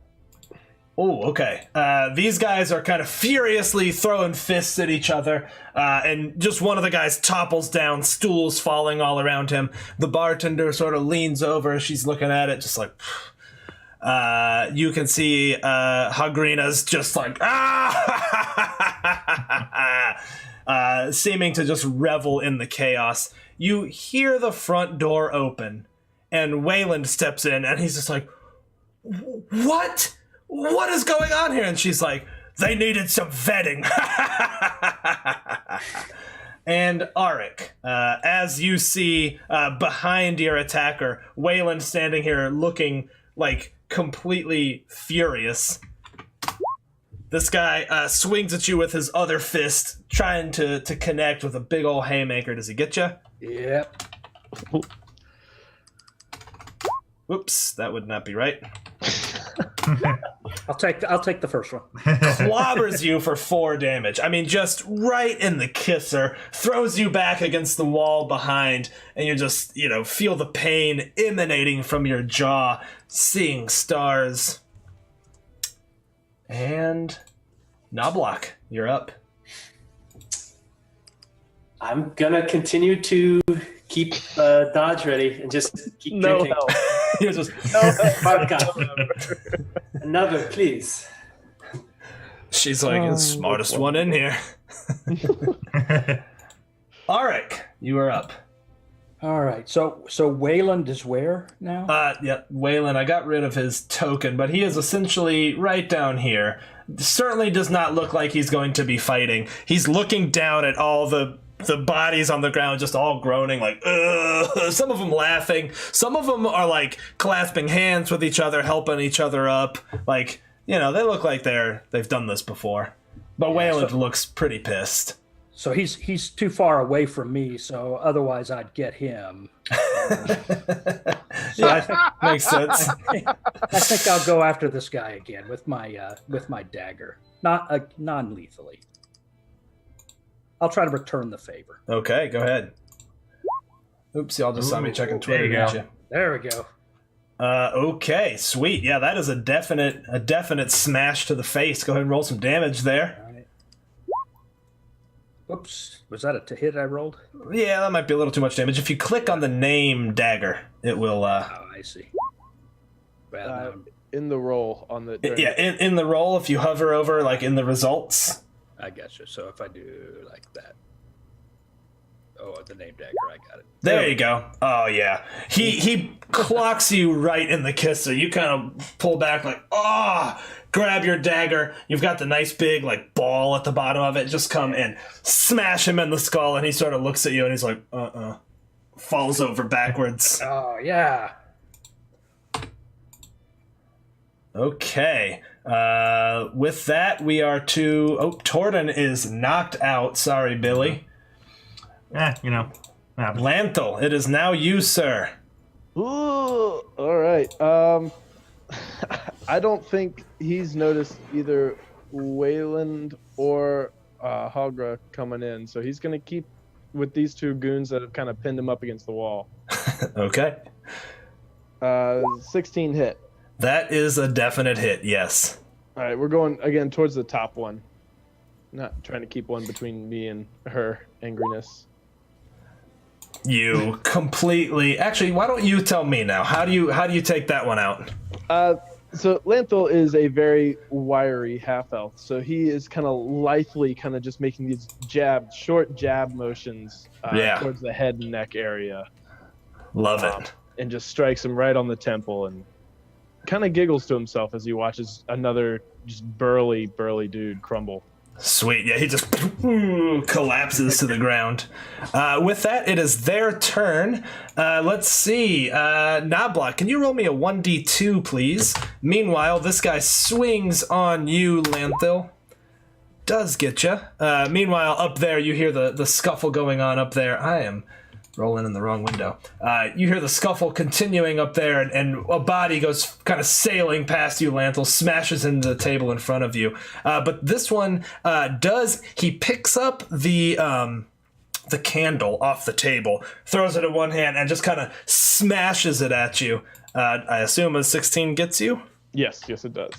Oh, okay. These guys are kind of furiously throwing fists at each other, and just one of the guys topples down, stools falling all around him. The bartender sort of leans over. She's looking at it, just like... you can see Hagrina's just like, seeming to just revel in the chaos. You hear the front door open, and Wayland steps in, and he's just like, what? What is going on here? And she's like, they needed some vetting. And Arik, as you see behind your attacker, Wayland standing here looking like completely furious. This guy swings at you with his other fist, trying to connect with a big old haymaker. Does he get you? Yep. Whoops, that would not be right. I'll take the first one. Clobbers you for 4 damage. I mean, just right in the kisser. Throws you back against the wall behind, and you just, feel the pain emanating from your jaw, seeing stars. And Knobloch, you're up. I'm gonna continue to keep dodge ready and just keep drinking. You're just Vodka. Another, please. She's like the smartest one in here. Arik, you are up. All right. So Wayland is where now? Yeah, Wayland. I got rid of his token, but he is essentially right down here. Certainly does not look like he's going to be fighting. He's looking down at all the bodies on the ground, just all groaning, like, ugh. Some of them laughing. Some of them are like clasping hands with each other, helping each other up. Like, they look like they've done this before. But Wayland looks pretty pissed. So he's too far away from me, so otherwise I'd get him. So I think Makes sense. I think I'll go after this guy again with my dagger, not non-lethally. I'll try to return the favor. Okay, go ahead. Oops, y'all just saw me checking Twitter, didn't you? There we go. Okay, sweet. Yeah, that is a definite smash to the face. Go ahead and roll some damage there. All right. Whoops, was that a hit I rolled? Yeah, that might be a little too much damage. If you click on the name dagger, it will... Oh, I see. Well, In the roll on the... Yeah, in the roll, if you hover over, like, in the results... I got you. So if I do like that. Oh, the name dagger, I got it. There you go. Oh, yeah. He clocks you right in the kisser. You kind of pull back like, grab your dagger. You've got the nice big, like, ball at the bottom of it. Just come and smash him in the skull, and he sort of looks at you, and he's like, falls over backwards. Oh, yeah. Okay. With that, we are to... Oh, Torden is knocked out. Sorry, Billy. Lanthal, it is now you, sir. Ooh, all right. I don't think he's noticed either Wayland or Hagra coming in, so he's going to keep with these two goons that have kind of pinned him up against the wall. Okay. 16 hit. That is a definite hit, yes. All right, we're going again towards the top one. Not trying to keep one between me and her angriness. You completely... Actually, why don't you tell me now? How do you take that one out? So Lanthal is a very wiry half-elf, so he is kind of lithely kind of just making these short jab motions towards the head and neck area. Love it. And just strikes him right on the temple and kind of giggles to himself as he watches another just burly dude crumble. Sweet. Yeah, he just collapses to the ground. With that, it is their turn. Let's see. Knobloch, can you roll me a 1d2, please? Meanwhile, this guy swings on you, Lanthil. does get you. Meanwhile, up there, you hear the scuffle going on up there. I am rolling in the wrong window. You hear the scuffle continuing up there, and a body goes kind of sailing past you, Lanthal, smashes into the table in front of you. But this one he picks up the candle off the table, throws it in one hand, and just kind of smashes it at you. I assume a 16 gets you? Yes, it does.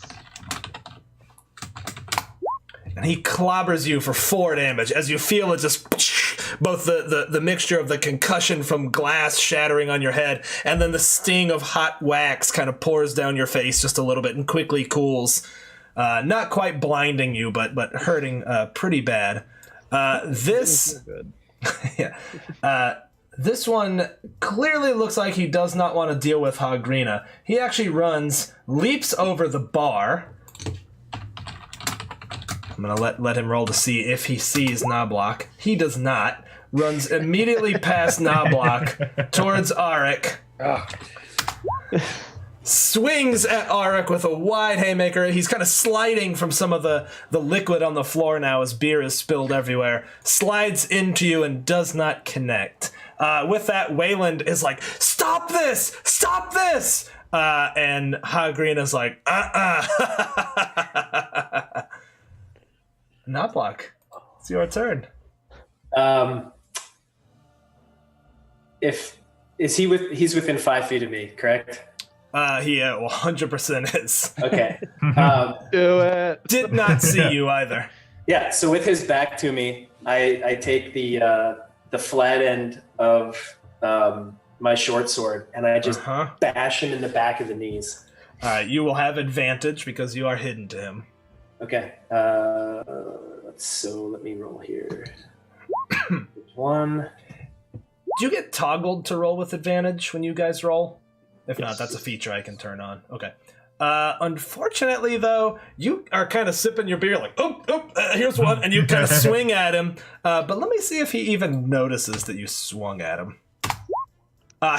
And he clobbers you for 4 damage as you feel it just both the mixture of the concussion from glass shattering on your head and then the sting of hot wax kind of pours down your face just a little bit and quickly cools. Not quite blinding you, but hurting pretty bad. This this one clearly looks like he does not want to deal with Hagrina. He actually runs, leaps over the bar. I'm going to let him roll to see if he sees Knoblauch. He does not. Runs immediately past Knoblauch towards Arik. Swings at Arik with a wide haymaker. He's kind of sliding from some of the liquid on the floor now as beer is spilled everywhere. Slides into you and does not connect. With that, Wayland is like, stop this! Stop this! And Hagreen is like, Knoblauch, it's your turn. He's within 5 feet of me, correct? He 100% is. Okay. Do it. Did not see you either. Yeah. So with his back to me, I take the flat end of my short sword and I just bash him in the back of the knees. You will have advantage because you are hidden to him. Okay. So let me roll here. 1. Do you get toggled to roll with advantage when you guys roll? If not, that's a feature I can turn on. Okay. Unfortunately, though, you are kind of sipping your beer like, here's one, and you kind of swing at him. But let me see if he even notices that you swung at him.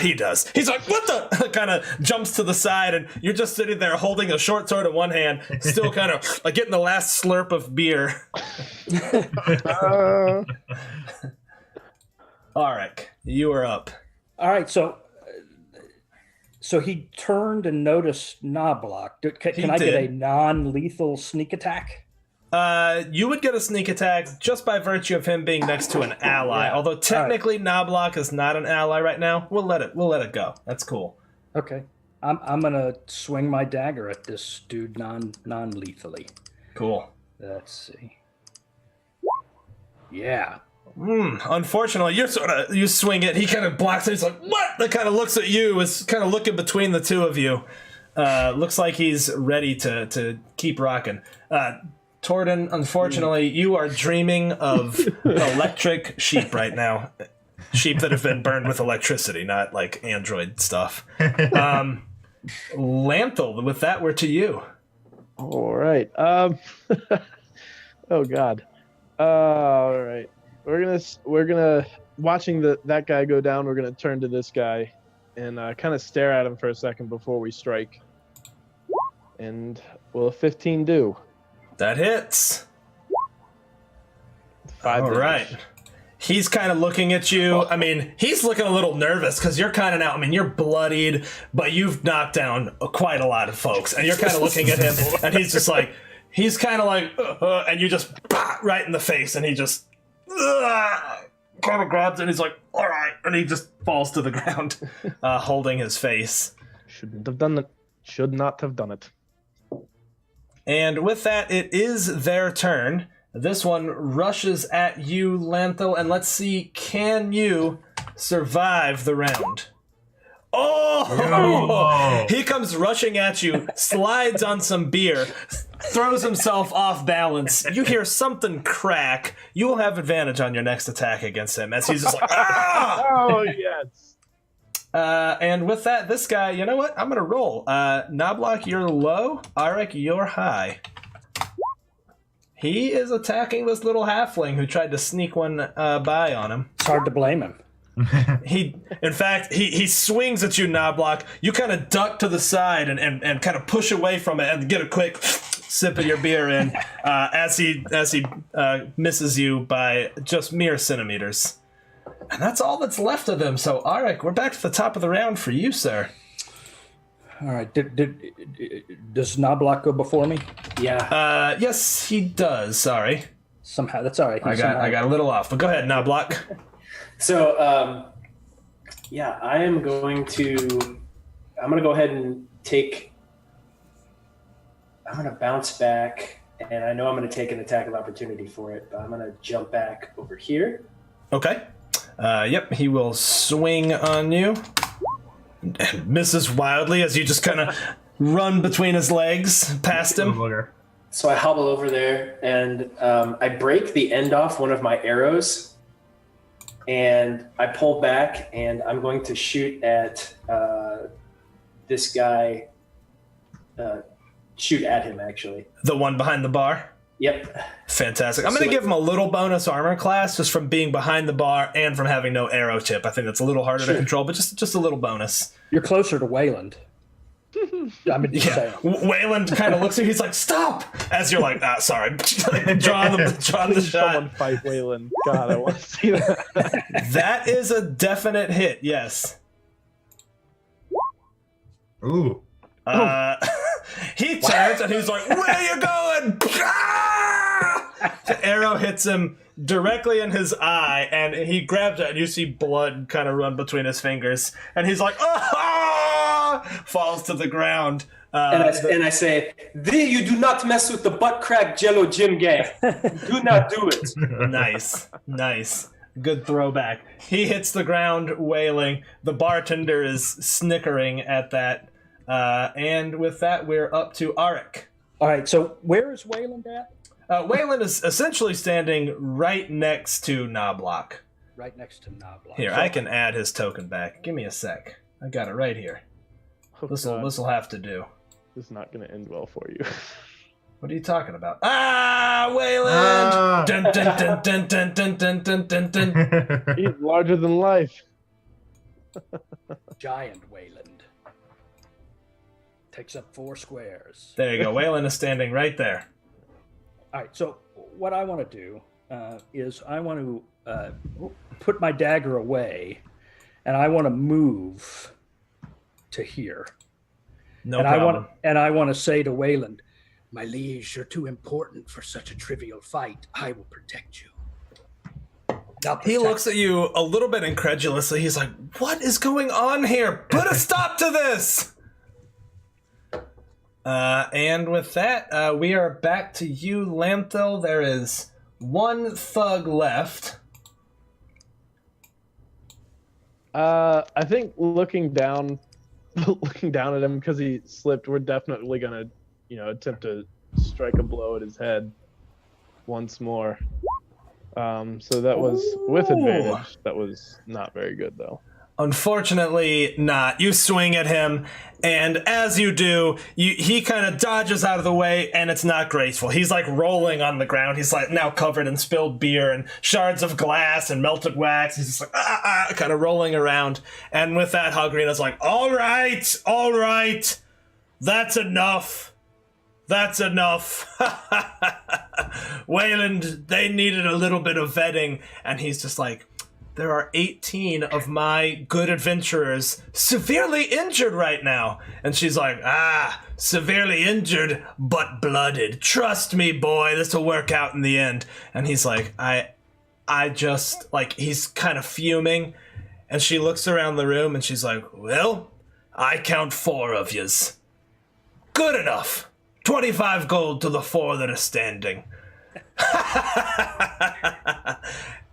He does. He's like, what the? Kind of jumps to the side, and you're just sitting there holding a short sword in one hand, still kind of like getting the last slurp of beer. Arik, you are up. All right, so he turned and noticed Knoblauch. Can I get a non-lethal sneak attack? You would get a sneak attack just by virtue of him being next to an ally. Although technically Knoblauch is not an ally right now. We'll let it go. That's cool. Okay. I'm gonna swing my dagger at this dude non-lethally. Cool. Let's see. Yeah. Unfortunately, you swing it. He kind of blocks it. He's like, what? That kind of looks at you. Is kind of looking between the two of you. Looks like he's ready to keep rocking. Torden, unfortunately, you are dreaming of electric sheep right now. Sheep that have been burned with electricity, not like android stuff. Lanthal, with that, we're to you. All right. Oh God. All right. We're gonna watching that guy go down. We're gonna turn to this guy and kind of stare at him for a second before we strike. And will a 15 do? That hits. 5 All damage. right. He's kind of looking at you. I mean, he's looking a little nervous because you're kind of now, I mean, you're bloodied, but you've knocked down quite a lot of folks. And you're kind of looking at him, and he's just like, he's kind of like, and you just right in the face, and he just kind of grabs it, and he's like, all right. And he just falls to the ground, holding his face. Shouldn't have done it. Should not have done it. And with that, it is their turn. This one rushes at you, Lanthal, and let's see, can you survive the round? Oh! He comes rushing at you, slides on some beer, throws himself off balance. You hear something crack. You will have advantage on your next attack against him as he's just like, ah! Oh, yes. And with that, this guy, you know what? I'm going to roll. Knoblauch, you're low. Arik, you're high. He is attacking this little halfling who tried to sneak one by on him. It's hard to blame him. In fact, he swings at you, Knoblauch. You kind of duck to the side and kind of push away from it and get a quick sip of your beer in as he misses you by just mere centimeters. And that's all that's left of them. So, Arik, we're back to the top of the round for you, sir. All right. Does Knobloch go before me? Yeah. Yes, he does. Sorry. Somehow. That's all right. I got a little off, but go ahead, Knobloch. So, yeah, I'm going to go ahead and I'm going to bounce back, and I know I'm going to take an attack of opportunity for it, but I'm going to jump back over here. Okay. Yep, he will swing on you. And misses wildly as you just kind of run between his legs past him. So I hobble over there, and I break the end off one of my arrows, and I pull back, and I'm going to shoot at this guy. Shoot at him, actually. The one behind the bar? Yep. Fantastic. I'm going to give him a little bonus armor class just from being behind the bar and from having no arrow tip. I think that's a little harder to control, but just a little bonus. You're closer to Wayland. I mean, Yeah. Wayland kind of looks at you. He's like, "Stop!" As you're like, sorry. drawing the shot. Someone fight Wayland. God, I want to see that. That is a definite hit, yes. Ooh. He turns and he's like, "Where you going?" The arrow hits him directly in his eye, and he grabs it, and you see blood kind of run between his fingers, and he's like, "Ah!" Falls to the ground. And I say, you do not mess with the butt crack Jello Gym gang. Do not do it. Nice. Good throwback. He hits the ground wailing. The bartender is snickering at that. And with that, we're up to Arik. All right, so where is Wayland at? Wayland is essentially standing right next to Knobloch. Right next to Knobloch. Here, I can add his token back. Give me a sec. I got it right here. Oh, This God. will have to do. This is not going to end well for you. What are you talking about? Wayland! Dun, dun, dun, dun, dun, dun, dun, dun, dun, dun. He's larger than life. Giant Wayland. Takes up 4 squares. There you go. Wayland is standing right there. All right, so what I want to do is I want to put my dagger away, and I want to move to here. No problem. I want to say to Wayland, "My liege, you're too important for such a trivial fight. I will protect you." He looks at you a little bit incredulously. He's like, "What is going on here? Put a stop to this!" And with that, we are back to you, Lamthil. There is one thug left. I think looking down at him because he slipped, we're definitely gonna, attempt to strike a blow at his head once more. So that was with advantage. That was not very good, though. Unfortunately not. You swing at him, and as you do, he kind of dodges out of the way, and it's not graceful. He's like rolling on the ground. He's like now covered in spilled beer and shards of glass and melted wax. He's just like kind of rolling around. And with that, Hogrina's like, all right, that's enough. Wayland, they needed a little bit of vetting, and he's just like, there are 18 of my good adventurers severely injured right now. And she's like, severely injured, but blooded. Trust me, boy, this will work out in the end. And he's like, I just, like, he's kind of fuming. And she looks around the room and she's like, well, I count 4 of yous. Good enough. 25 gold to the 4 that are standing.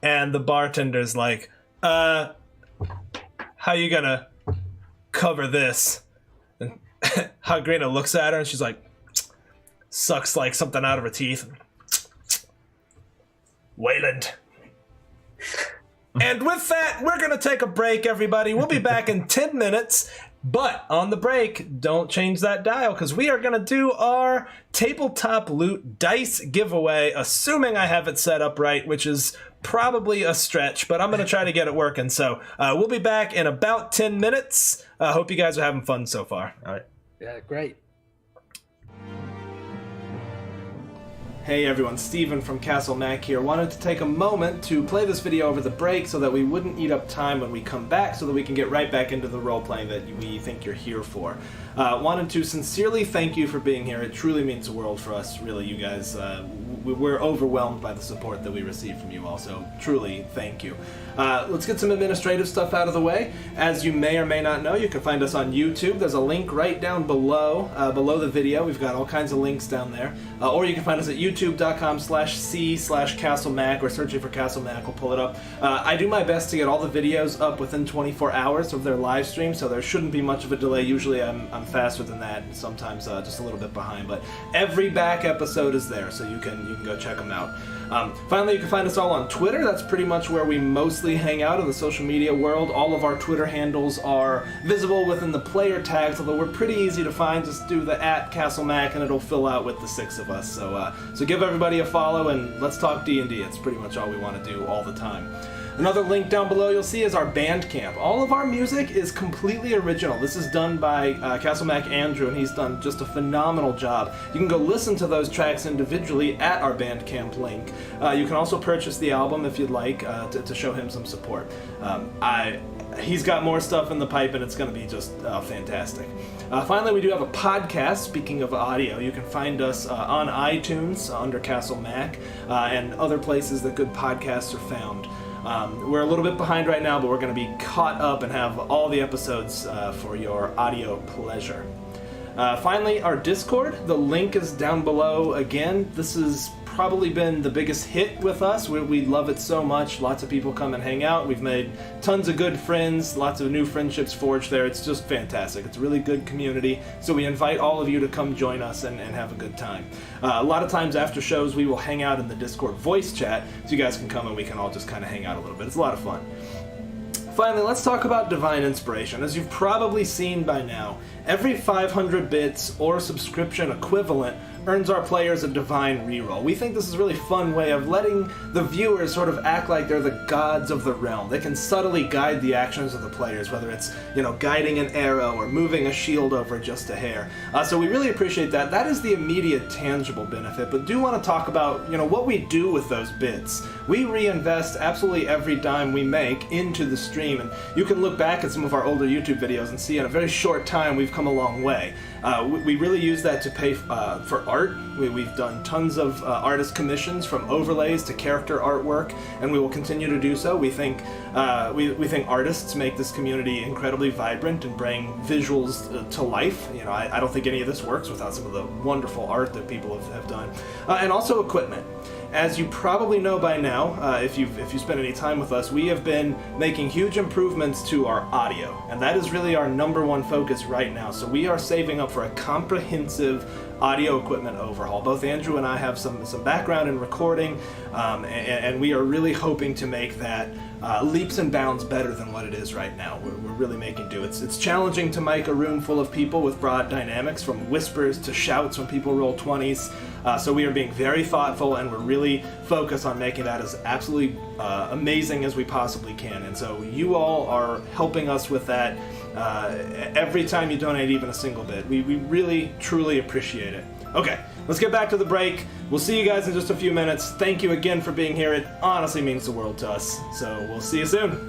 And the bartender's like, how you gonna cover this? And Hagrina looks at her and she's like, sucks like something out of her teeth. Wayland. And with that, we're gonna take a break, everybody. We'll be back in 10 minutes. But on the break, don't change that dial, because we are going to do our tabletop loot dice giveaway, assuming I have it set up right, which is probably a stretch, but I'm going to try to get it working. So we'll be back in about 10 minutes. Hope you guys are having fun so far. All right. Yeah, great. Hey everyone, Steven from Castle Mac here. Wanted to take a moment to play this video over the break so that we wouldn't eat up time when we come back, so that we can get right back into the role-playing that we think you're here for. Wanted to sincerely thank you for being here. It truly means the world for us, really, you guys. We're overwhelmed by the support that we receive from you all, so truly thank you. Let's get some administrative stuff out of the way. As you may or may not know, you can find us on YouTube. There's a link right down below the video. We've got all kinds of links down there. Or you can find us at youtube.com/c/CastleMac, or searching for Castle Mac will pull it up. I do my best to get all the videos up within 24 hours of their live stream, so there shouldn't be much of a delay. Usually I'm faster than that, sometimes just a little bit behind, but every back episode is there, so you can go check them out. Finally, you can find us all on Twitter. That's pretty much where we mostly hang out in the social media world. All of our Twitter handles are visible within the player tags, although we're pretty easy to find. Just do the @CastleMac and it'll fill out with the 6 of us. So give everybody a follow and let's talk D&D. It's pretty much all we want to do all the time. Another link down below you'll see is our Bandcamp. All of our music is completely original. This is done by Castle Mac Andrew, and he's done just a phenomenal job. You can go listen to those tracks individually at our Bandcamp link. You can also purchase the album if you'd like to show him some support. He's got more stuff in the pipe, and it's going to be just fantastic. Finally, we do have a podcast. Speaking of audio, you can find us on iTunes under Castle Mac and other places that good podcasts are found. We're a little bit behind right now, but we're going to be caught up and have all the episodes for your audio pleasure. Finally, our Discord. The link is down below again. This has probably been the biggest hit with us. We love it so much. Lots of people come and hang out. We've made tons of good friends, lots of new friendships forged there. It's just fantastic. It's a really good community. So we invite all of you to come join us and have a good time. A lot of times after shows, we will hang out in the Discord voice chat, so you guys can come and we can all just kind of hang out a little bit. It's a lot of fun. Finally, let's talk about Divine Inspiration. As you've probably seen by now, every 500 bits or subscription equivalent earns our players a Divine reroll. We think this is a really fun way of letting the viewers sort of act like they're the gods of the realm. They can subtly guide the actions of the players, whether it's, guiding an arrow or moving a shield over just a hair. So we really appreciate that. That is the immediate tangible benefit, but do want to talk about, what we do with those bits. We reinvest absolutely every dime we make into the stream, and you can look back at some of our older YouTube videos and see in a very short time we've come a long way. We really use that to pay for art. We've done tons of artist commissions, from overlays to character artwork, and we will continue to do so. We think artists make this community incredibly vibrant and bring visuals to life. I don't think any of this works without some of the wonderful art that people have done, and also equipment. As you probably know by now, if you spend any time with us, we have been making huge improvements to our audio, and that is really our #1 focus right now. So we are saving up for a comprehensive audio equipment overhaul. Both Andrew and I have some background in recording, and we are really hoping to make that leaps and bounds better than what it is right now. We're really making do. It's challenging to mic a room full of people with broad dynamics, from whispers to shouts when people roll 20s. So we are being very thoughtful, and we're really focused on making that as absolutely amazing as we possibly can. And so you all are helping us with that every time you donate even a single bit. We really, truly appreciate it. Okay, let's get back to the break. We'll see you guys in just a few minutes. Thank you again for being here. It honestly means the world to us. So we'll see you soon.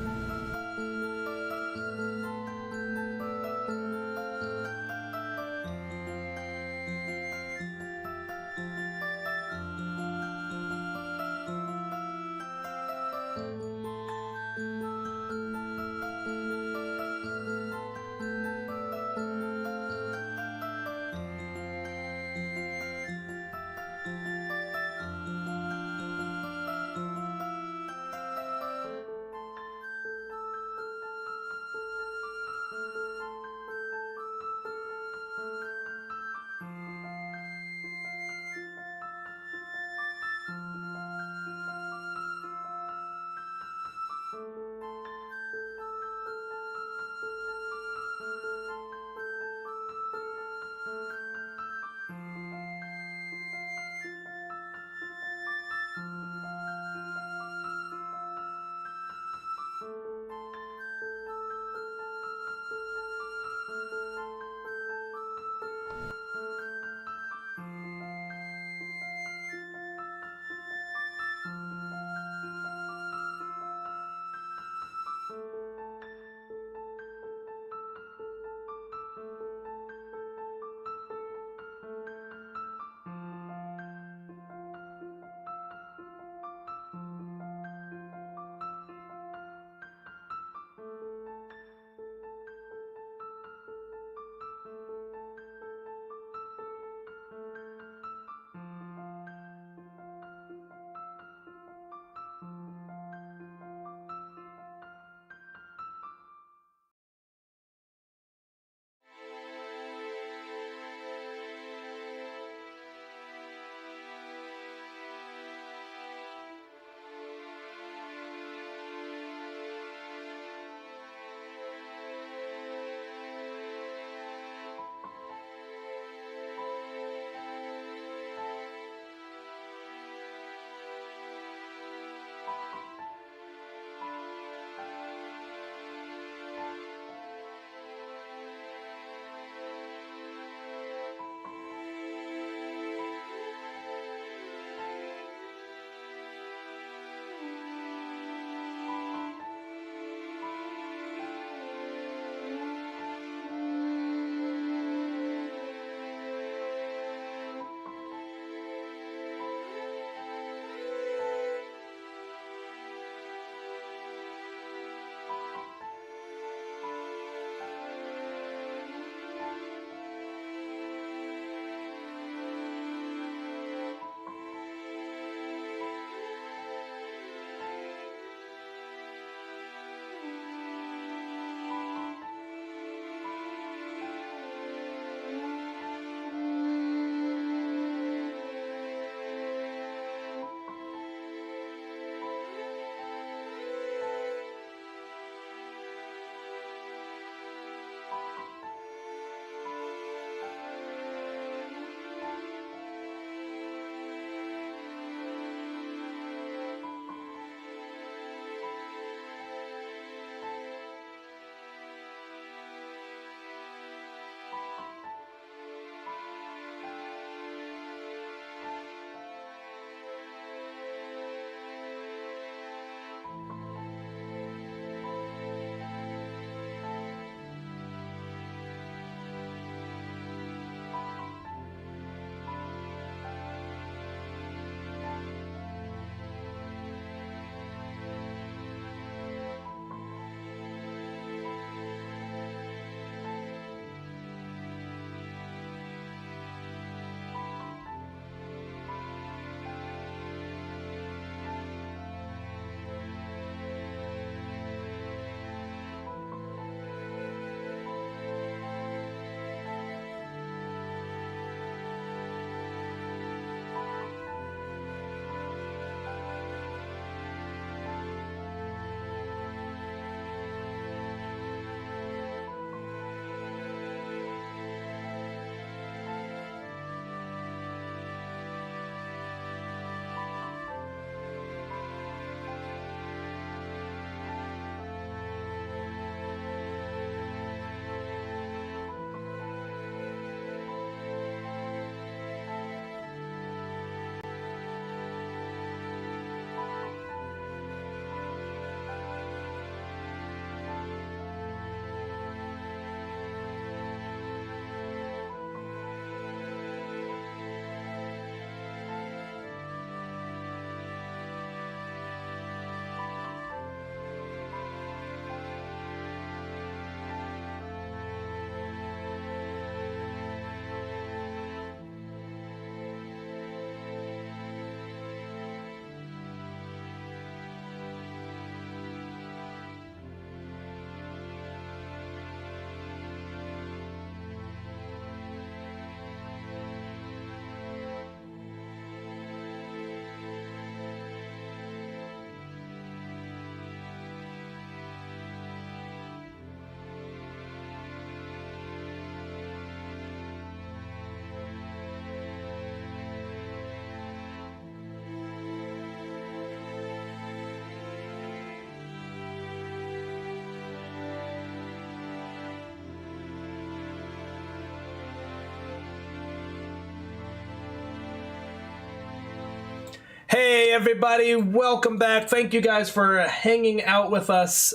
everybody, welcome back. Thank you guys for hanging out with us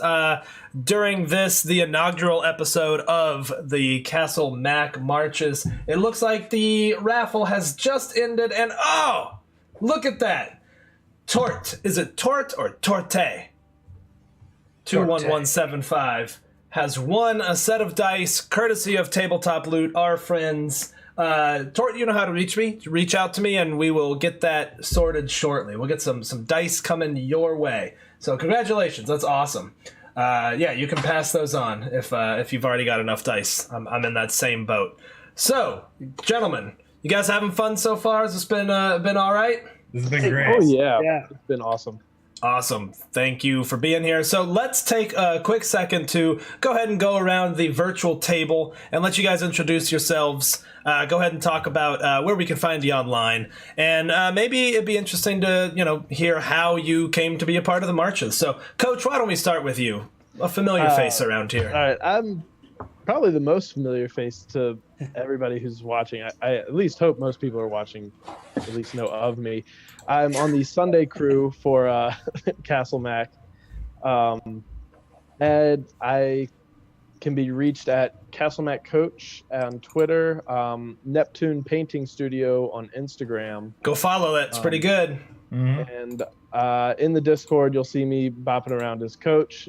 during the inaugural episode of the Castle Mac Marches. It looks like the raffle has just ended, and oh, look at that. Tort, is it Tort or Torte? 21175 has won a set of dice, courtesy of Tabletop Loot, our friends. Tort, you know how to reach me. Reach out to me, and we will get that sorted shortly. We'll get some dice coming your way. So congratulations, that's awesome. Yeah, you can pass those on if you've already got enough dice. I'm in that same boat. So, gentlemen, you guys having fun so far? Has this been all right? This has been great. Oh yeah, Yeah. it's been awesome. Awesome. Thank you for being here. So let's take a quick second to go ahead and go around the virtual table and let you guys introduce yourselves. Go ahead and talk about where we can find you online. And maybe it'd be interesting to, hear how you came to be a part of the marches. So, Coach, why don't we start with you? A familiar face around here. All right, I'm probably the most familiar face to everybody who's watching. I at least hope most people are watching, at least know of me. I'm on the Sunday crew for Castle Mac, and I can be reached at Castle Mac Coach on Twitter, Neptune Painting Studio on Instagram. Go follow it. It's pretty good. And in the Discord, you'll see me bopping around as Coach.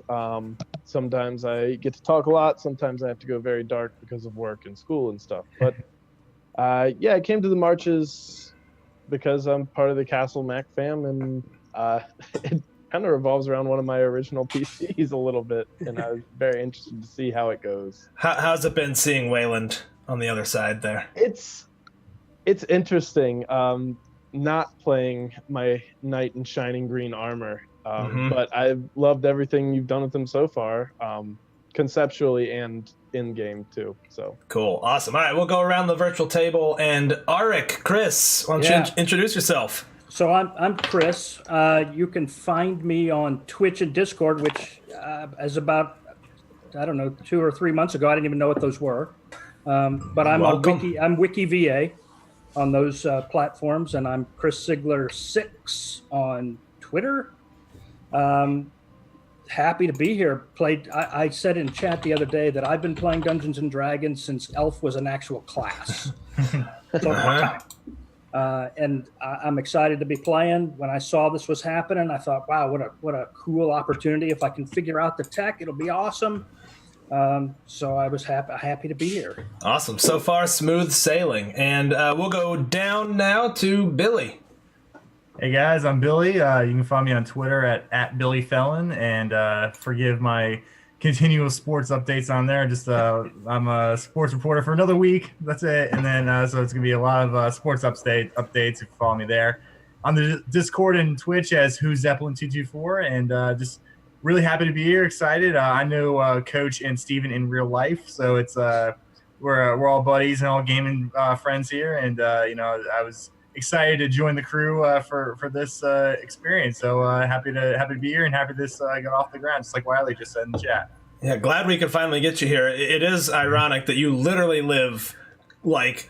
Sometimes I get to talk a lot. Sometimes I have to go very dark because of work and school and stuff. But yeah, I came to the marches because I'm part of the Castle Mac fam, and it kind of revolves around one of my original PCs a little bit, and I was very interested to see how it goes. How's it been seeing Wayland on the other side there? It's interesting. Not playing my knight in shining green armor, but I've loved everything you've done with them so far, conceptually and in game too. So cool, awesome. All right, we'll go around the virtual table, and Arik, Chris, why don't you introduce yourself? So I'm Chris. You can find me on Twitch and Discord, which as about, I don't know, 2 or 3 months ago, I didn't even know what those were. But I'm I'm WikiVA on those platforms, and I'm Chris Sigler 6 on Twitter. Happy to be here. I said in chat the other day that I've been playing Dungeons and Dragons since Elf was an actual class. And I'm excited to be playing. When I saw this was happening, I thought, wow, what a cool opportunity. If I can figure out the tech, it'll be awesome. So I was happy to be here. Awesome. So far, smooth sailing. And we'll go down now to Billy. Hey guys, I'm Billy. You can find me on Twitter at BillyFellon, and forgive my continual sports updates on there. Just I'm a sports reporter for another week. That's it. And then so it's gonna be a lot of sports updates if you follow me there. On the Discord and Twitch as Who's Zeppelin224, and just really happy to be here. Excited. I know Coach and Steven in real life, so it's we're all buddies and all gaming friends here, and I was excited to join the crew for this experience. So happy to be here, and happy this got off the ground, just like Wiley just said in the chat. Yeah, glad we could finally get you here. It is ironic that you literally live like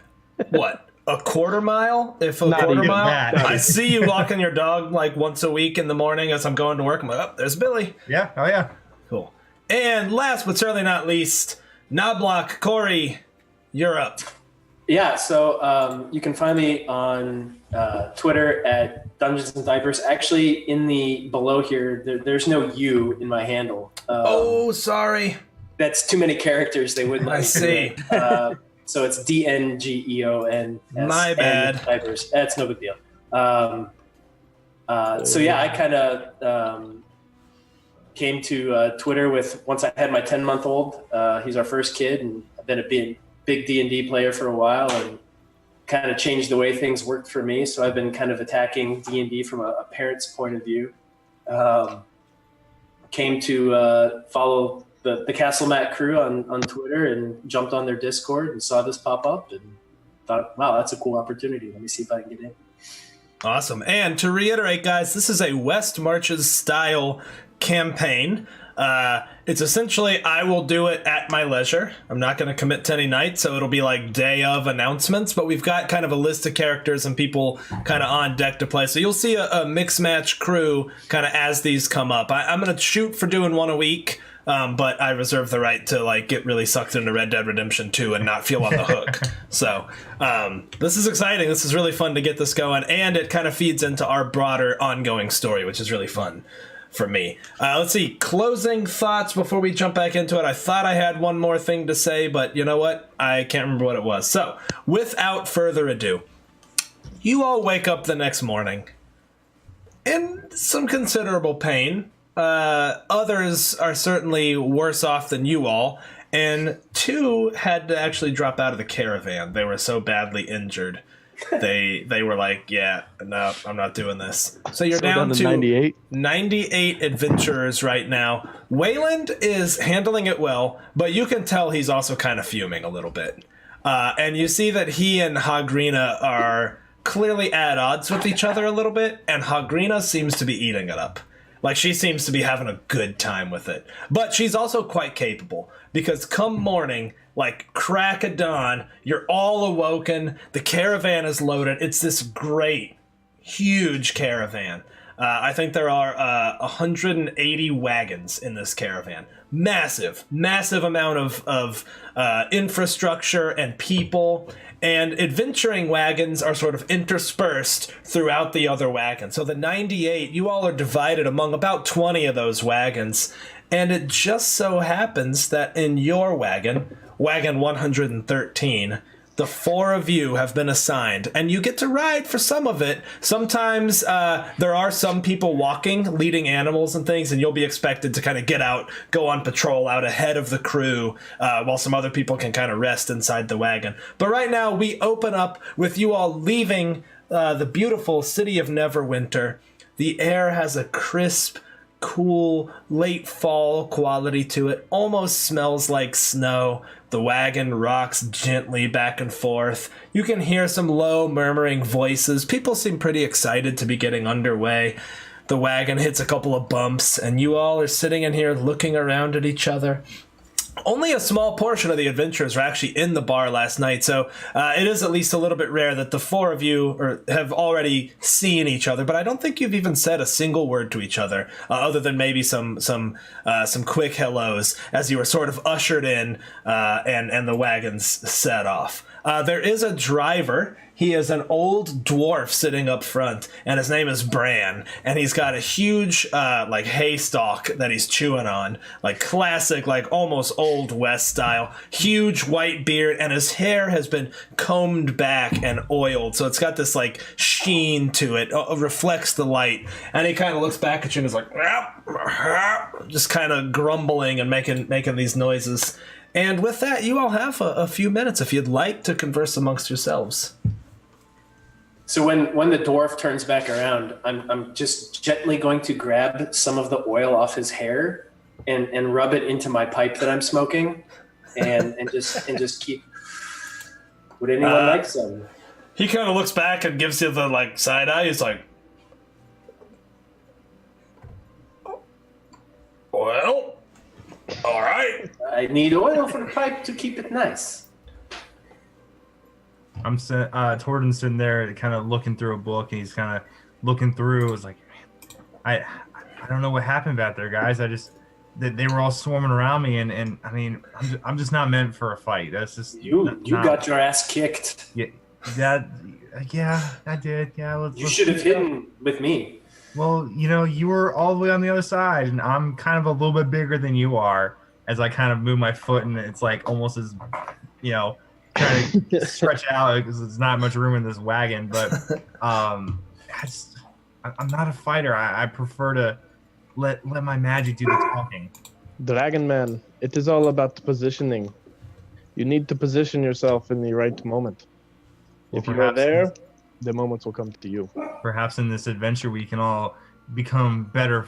what, a quarter mile, if a Not quarter even mile. that. I see you walking your dog like once a week in the morning as I'm going to work. I'm like, oh, there's Billy. Yeah. Oh yeah. Cool. And last but certainly not least, Knobloch, Corey, you're up. Yeah, so you can find me on Twitter at Dungeons and Diapers. Actually, in the below here, there's no U in my handle. Oh, sorry. That's too many characters. They wouldn't. I see. So it's DNGEON. My bad. Diapers. That's no big deal. So yeah, I kind of came to Twitter once I had my 10-month-old. He's our first kid, and I've been a big D&D player for a while, and kind of changed the way things worked for me. So I've been kind of attacking D&D from a parent's point of view. Came to follow the Castle Mac crew on Twitter, and jumped on their Discord and saw this pop up and thought, wow, that's a cool opportunity. Let me see if I can get in. Awesome. And to reiterate, guys, this is a West Marches style campaign. It's essentially I will do it at my leisure. I'm not going to commit to any night, so it'll be like day of announcements. But we've got kind of a list of characters and people kind of on deck to play. So you'll see a mix match crew kind of as these come up. I'm going to shoot for doing one a week. But I reserve the right to like get really sucked into Red Dead Redemption 2 and not feel on the hook. So this is exciting. This is really fun to get this going, and it kind of feeds into our broader ongoing story, which is really fun for me. Let's see, closing thoughts before we jump back into it. I thought I had one more thing to say, but you know what? I can't remember what it was. So without further ado, you all wake up the next morning in some considerable pain. Others are certainly worse off than you all, and 2 had to actually drop out of the caravan. They were so badly injured. They were like, yeah, no, I'm not doing this. So you're down to 98 adventurers right now. Wayland is handling it well, but you can tell he's also kind of fuming a little bit. And you see that he and Hagrina are clearly at odds with each other a little bit, and Hagrina seems to be eating it up. Like, she seems to be having a good time with it. But she's also quite capable, because come morning, like crack of dawn, you're all awoken, the caravan is loaded. It's this great, huge caravan. I think there are 180 wagons in this caravan. Massive amount of infrastructure and people. And adventuring wagons are sort of interspersed throughout the other wagons. So the 98, you all are divided among about 20 of those wagons. And it just so happens that in your wagon, wagon 113, the 4 of you have been assigned, and you get to ride for some of it. Sometimes there are some people walking, leading animals and things, and you'll be expected to kind of get out, go on patrol out ahead of the crew, while some other people can kind of rest inside the wagon. But right now, we open up with you all leaving the beautiful city of Neverwinter. The air has a crisp, cool, late fall quality to it. Almost smells like snow. The wagon rocks gently back and forth. You can hear some low murmuring voices. People seem pretty excited to be getting underway. The wagon hits a couple of bumps, and you all are sitting in here looking around at each other. Only a small portion of the adventurers were actually in the bar last night, so it is at least a little bit rare that the 4 of you have already seen each other. But I don't think you've even said a single word to each other, other than maybe some quick hellos as you were sort of ushered in, and the wagons set off. There is a driver. He is an old dwarf sitting up front, and his name is Bran, and he's got a huge, like, hay stalk that he's chewing on, like classic, like almost Old West style, huge white beard, and his hair has been combed back and oiled, so it's got this, like, sheen to it, reflects the light, and he kind of looks back at you and is like, just kind of grumbling and making these noises. And with that, you all have a few minutes if you'd like to converse amongst yourselves. So when the dwarf turns back around, I'm just gently going to grab some of the oil off his hair and rub it into my pipe that I'm smoking, and just keep. Would anyone like some? He kind of looks back and gives you the like side eye. He's like, "Well, all right." I need oil for the pipe to keep it nice. Torden's sitting there kind of looking through a book, and he's kind of looking through. It's like, man, I don't know what happened back there, guys. They were all swarming around me, and I mean, I'm just not meant for a fight. That's just you got your ass kicked. Yeah, I did. Yeah, you should have hidden with me. Well, you were all the way on the other side, and I'm kind of a little bit bigger than you are. As I kind of move my foot, and it's like almost as, trying to stretch out because there's not much room in this wagon. But I'm not a fighter. I prefer to let my magic do the talking. Dragon Man, it is all about the positioning. You need to position yourself in the right moment. If you are there, the moments will come to you. Perhaps in this adventure we can all become better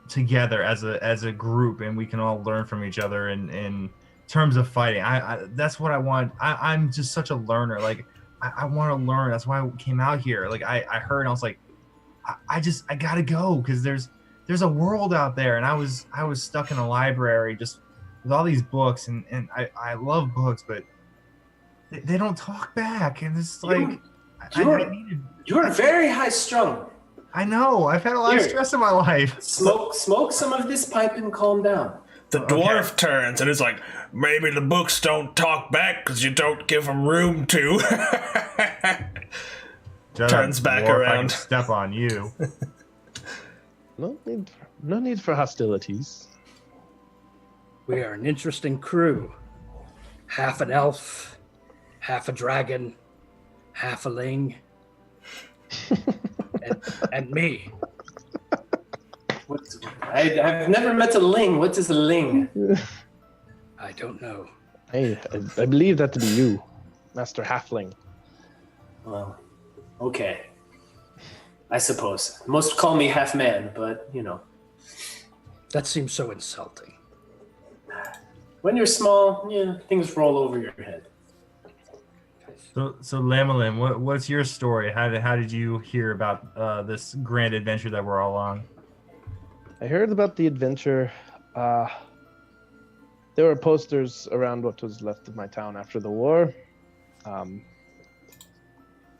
together as a group, and we can all learn from each other in terms of fighting. I that's what I want. I'm just such a learner. Like I want to learn. That's why I came out here. Like I heard and I was like, I gotta go because there's there's a world out there, and I was stuck in a library just with all these books, and I love books, but they don't talk back, and it's like you're very high strung. I know. I've had a lot of stress in my life. Smoke some of this pipe and calm down. The dwarf turns and is like, maybe the books don't talk back because you don't give them room to. Turns back dwarf, around. I can step on you. No need for hostilities. We are an interesting crew. Half an elf, half a dragon, half a ling, and me. I've never met a ling. What is a ling? I don't know. I believe that to be you, Master Halfling. Well, okay. I suppose. Most call me half man, but you know. That seems so insulting. When you're small, things roll over your head. So Lamelin, what's your story? How did you hear about this grand adventure that we're all on? I heard about the adventure. There were posters around what was left of my town after the war.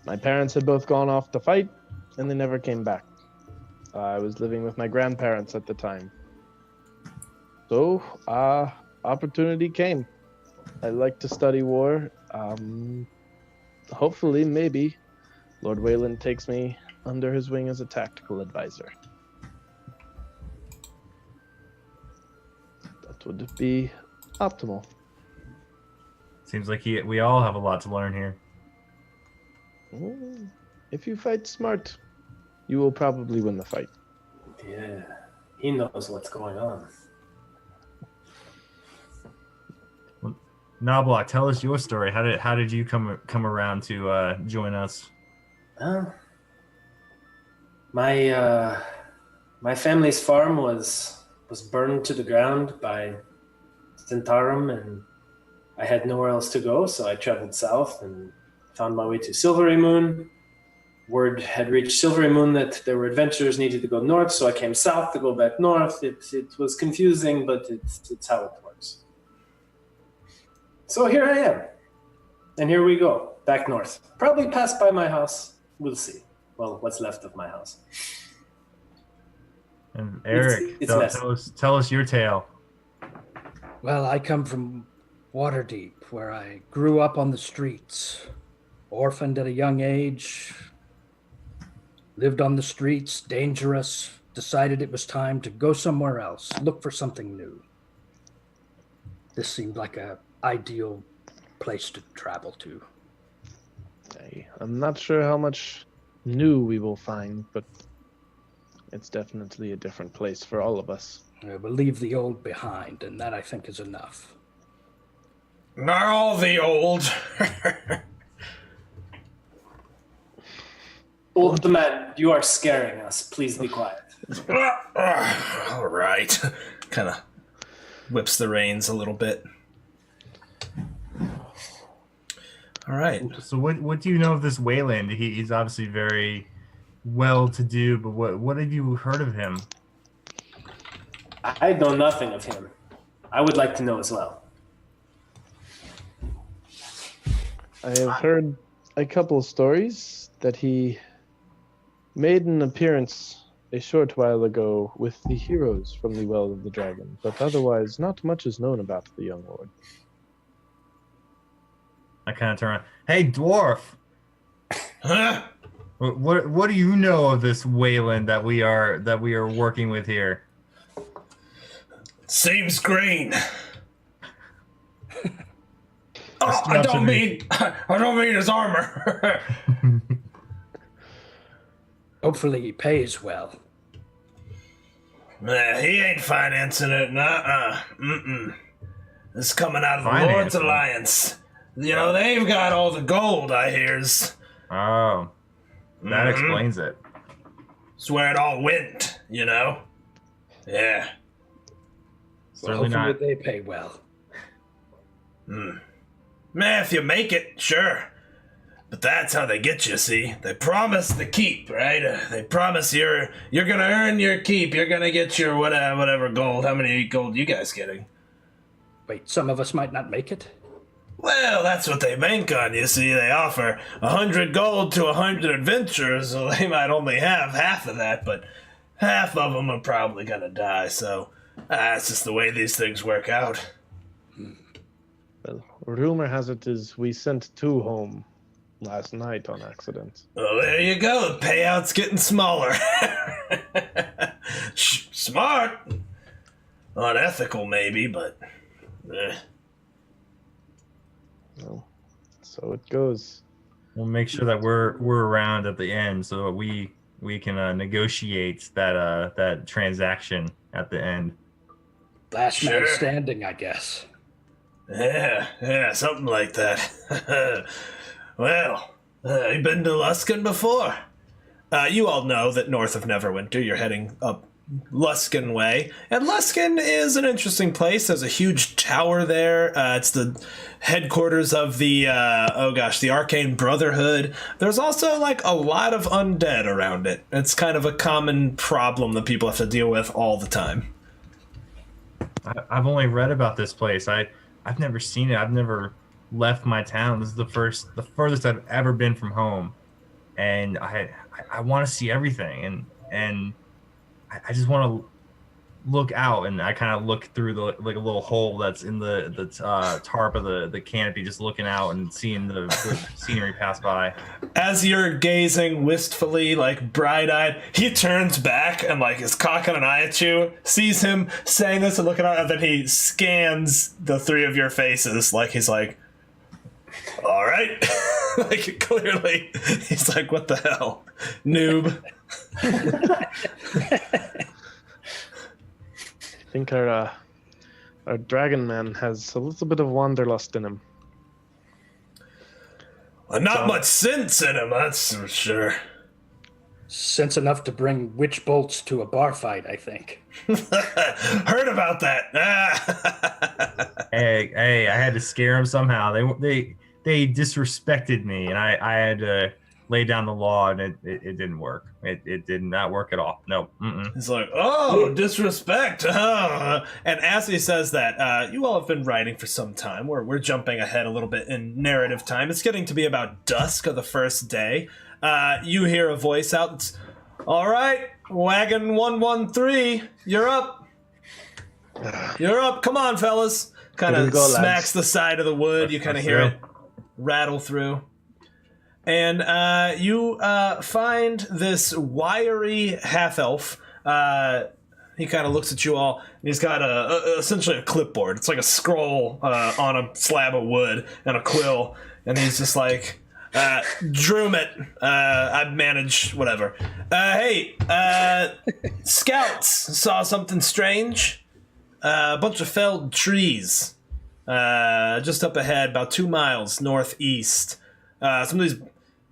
My parents had both gone off to fight, and they never came back. I was living with my grandparents at the time. So, opportunity came. I like to study war. Hopefully, maybe, Lord Wayland takes me under his wing as a tactical advisor. That would be optimal. Seems like we all have a lot to learn here. If you fight smart, you will probably win the fight. Yeah, he knows what's going on. Knobloch, tell us your story. How did you come around to join us? My family's farm was burned to the ground by Zentarum, and I had nowhere else to go, so I traveled south and found my way to Silvery Moon. Word had reached Silvery Moon that there were adventurers needed to go north, so I came south to go back north. It was confusing, but it's how it works. So here I am. And here we go, back north. Probably pass by my house. We'll see. Well, what's left of my house. And Eric, tell us your tale. Well, I come from Waterdeep, where I grew up on the streets. Orphaned at a young age. Lived on the streets, dangerous. Decided it was time to go somewhere else, look for something new. This seemed like a ideal place to travel to. I'm not sure how much new we will find, but it's definitely a different place for all of us. We'll leave the old behind, and that I think is enough. Not all the old. Old man, you are scaring us. Please be quiet. All right. Kind of whips the reins a little bit. All right. So what do you know of this Wayland? He's obviously very well-to-do, but what have you heard of him? I know nothing of him. I would like to know as well. I have heard a couple of stories that he made an appearance a short while ago with the heroes from the Well of the Dragon, but otherwise not much is known about the young lord. I kind of turn around. Hey, dwarf! Huh? What do you know of this Wayland that we are working with here? Seems green. I don't mean his armor. Hopefully he pays well. He ain't financing it. This is coming out of the Lord's Alliance. You know, they've got all the gold, I hears. Oh, that explains it. It's where it all went, you know? Yeah. Certainly hopefully not. They pay well. Man, if you make it, sure. But that's how they get you, see? They promise the keep, right? They promise you're gonna earn your keep. You're gonna get your whatever gold. How many gold you guys getting? Wait, some of us might not make it? Well, that's what they bank on, you see. They offer 100 gold to 100 adventurers, so they might only have half of that, but half of them are probably gonna die, so it's just the way these things work out. Well, rumor has it is we sent 2 home last night on accident. Well, there you go. The payout's getting smaller. Smart. Unethical, maybe, but... Well, so it goes. We'll make sure that we're around at the end so that we can negotiate that transaction at the end. Last man Sure. standing, I guess. Yeah, something like that. Well, you been to Luskan before? You all know that north of Neverwinter, you're heading up Luskan way. And Luskan is an interesting place. There's a huge tower there. It's the headquarters of the, the Arcane Brotherhood. There's also, like, a lot of undead around it. It's kind of a common problem that people have to deal with all the time. I've only read about this place. I've never seen it. I've never left my town. This is the furthest I've ever been from home, and I want to see everything, and I just want to look out, and I kind of look through the like a little hole that's in the tarp of the canopy, just looking out and seeing the scenery pass by. As you're gazing wistfully, like bright-eyed, he turns back and like is cocking an eye at you, sees him saying this and looking out, and then he scans the 3 of your faces like he's like, all right. Like clearly he's like, what the hell, noob. I think our dragon man has a little bit of wanderlust in him. Well, not much sense in him, that's for sure. Sense enough to bring witch bolts to a bar fight, I think. Heard about that. Hey, I had to scare him somehow. They disrespected me, and I had to lay down the law, and it didn't work. It did not work at all. No. Mm-mm. He's like, oh, disrespect. And as he says that, you all have been writing for some time. We're jumping ahead a little bit in narrative time. It's getting to be about dusk of the first day. You hear a voice out. It's, all right, Wagon 113, you're up. You're up. Come on, fellas. Kind of smacks the side of the wood. You kind of hear it rattle through. And you find this wiry half-elf. He kind of looks at you all, and he's got essentially a clipboard. It's like a scroll on a slab of wood and a quill, and he's just like, Drumit, I manage whatever. Hey, scouts saw something strange. A bunch of felled trees just up ahead, about 2 miles northeast. Some of these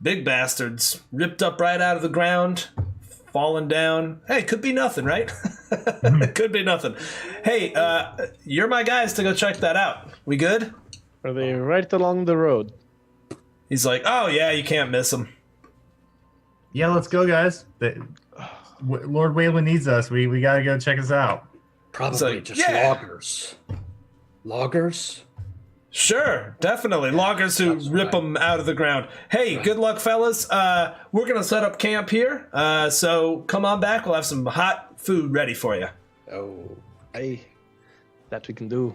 big bastards ripped up right out of the ground, falling down. Hey, could be nothing, right? Could be nothing. Hey, you're my guys to go check that out. We good? Are they right along the road? He's like, oh yeah, you can't miss them. Yeah, let's go, guys. Lord Waylon needs us. We gotta go check us out. Probably like, just yeah. loggers. Loggers? Sure, definitely. Loggers who rip them out of the ground. Hey, good luck, fellas. We're going to set up camp here. So come on back. We'll have some hot food ready for you. Oh. Aye, that we can do.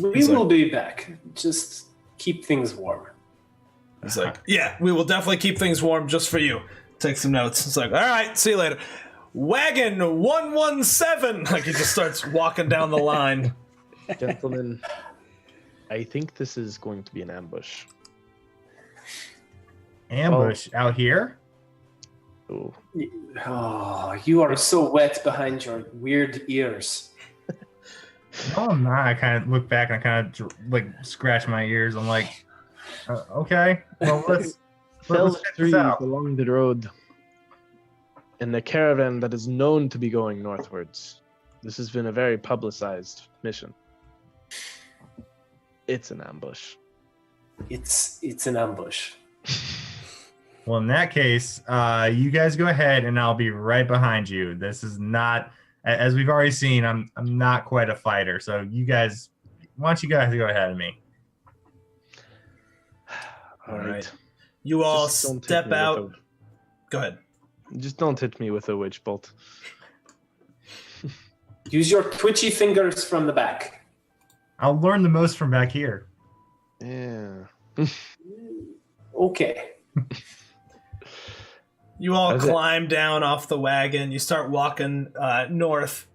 We will be back. Just keep things warm. He's like, yeah, we will definitely keep things warm just for you. Take some notes. It's like, all right, see you later. Wagon 117. Like he just starts walking down the line. Gentlemen, I think this is going to be an ambush. Ambush out here? Oh, Oh, you are so wet behind your weird ears. Oh, I'm not. I kind of look back and I kind of like scratch my ears. I'm like, okay, well, let's felled check this trees out. along the road in a caravan that is known to be going northwards. This has been a very publicized mission. It's an ambush. It's an ambush. Well, in that case, you guys go ahead, and I'll be right behind you. This is not, as we've already seen, I'm not quite a fighter. So you guys, why don't you guys go ahead of me? All right. You all Just don't hit step me with out. Go ahead. Just don't hit me with a witch bolt. Use your twitchy fingers from the back. I'll learn the most from back here. Yeah. Okay. You all That's it. climb down off the wagon. You start walking north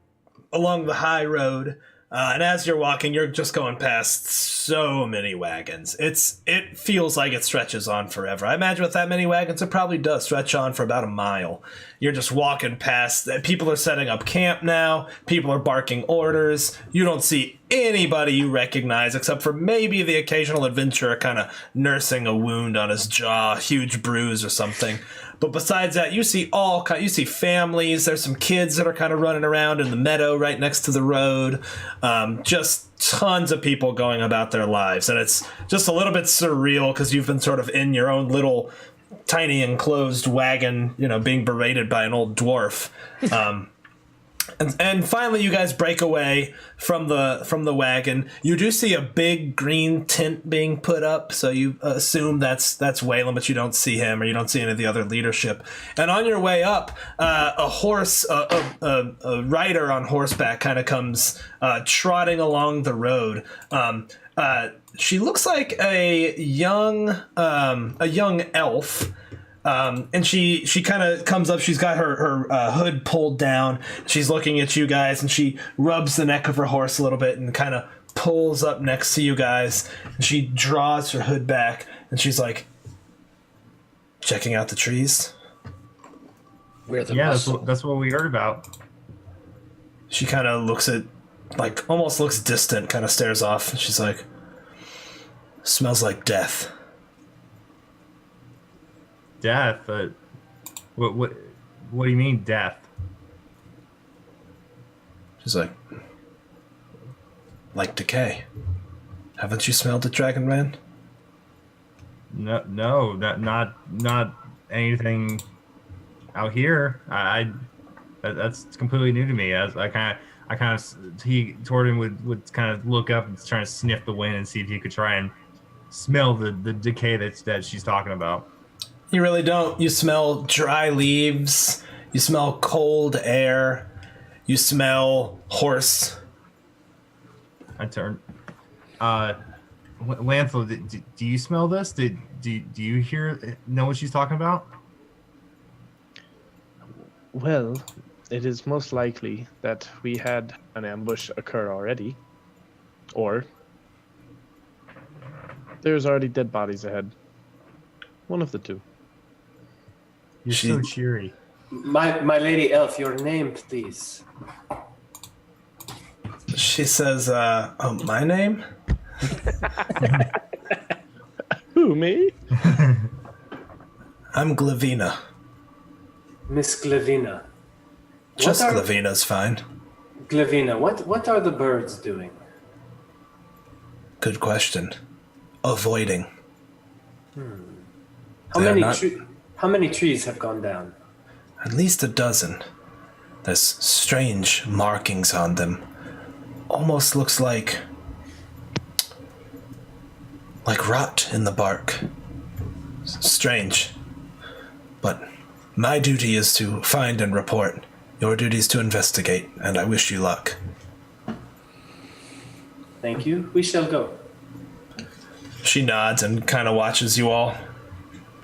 along the high road. And as you're walking, you're just going past so many wagons. It feels like it stretches on forever. I imagine with that many wagons, it probably does stretch on for about a mile. You're just walking past. People are setting up camp now. People are barking orders. You don't see anybody you recognize except for maybe the occasional adventurer kind of nursing a wound on his jaw, huge bruise or something. But besides that, you see families. There's some kids that are kind of running around in the meadow right next to the road. Just tons of people going about their lives. And it's just a little bit surreal because you've been sort of in your own little tiny enclosed wagon, being berated by an old dwarf. And finally, you guys break away from the wagon. You do see a big green tent being put up, so you assume that's Waylon, but you don't see him, or you don't see any of the other leadership. And on your way up, a rider on horseback kind of comes trotting along the road. She looks like a young elf. And she kind of comes up. She's got her hood pulled down. She's looking at you guys, and she rubs the neck of her horse a little bit and kind of pulls up next to you guys. And she draws her hood back, and she's like, checking out the trees. We're the Yeah, muscle. that's what we heard about. She kind of looks almost looks distant, kind of stares off. And she's like, smells like death. Death? What do you mean death? She's like decay. Haven't you smelled it, Dragon Man? No, not anything out here. That's completely new to me. He toward him would kind of look up and try to sniff the wind and see if he could try and smell the decay that she's talking about. You really don't. You smell dry leaves. You smell cold air. You smell horse. I turn. Lanthel, do you smell this? Do you know what she's talking about? Well, it is most likely that we had an ambush occur already. Or there's already dead bodies ahead. One of the two. You're so cheery. My lady elf, your name, please. She says, my name? Who, me? I'm Glavina. Miss Glavina. Just Glavina's fine. Glavina, what are the birds doing? Good question. Avoiding. How many trees have gone down? At least a dozen. There's strange markings on them. Almost looks like rot in the bark. Strange. But my duty is to find and report. Your duty is to investigate, and I wish you luck. Thank you. We shall go. She nods and kind of watches you all.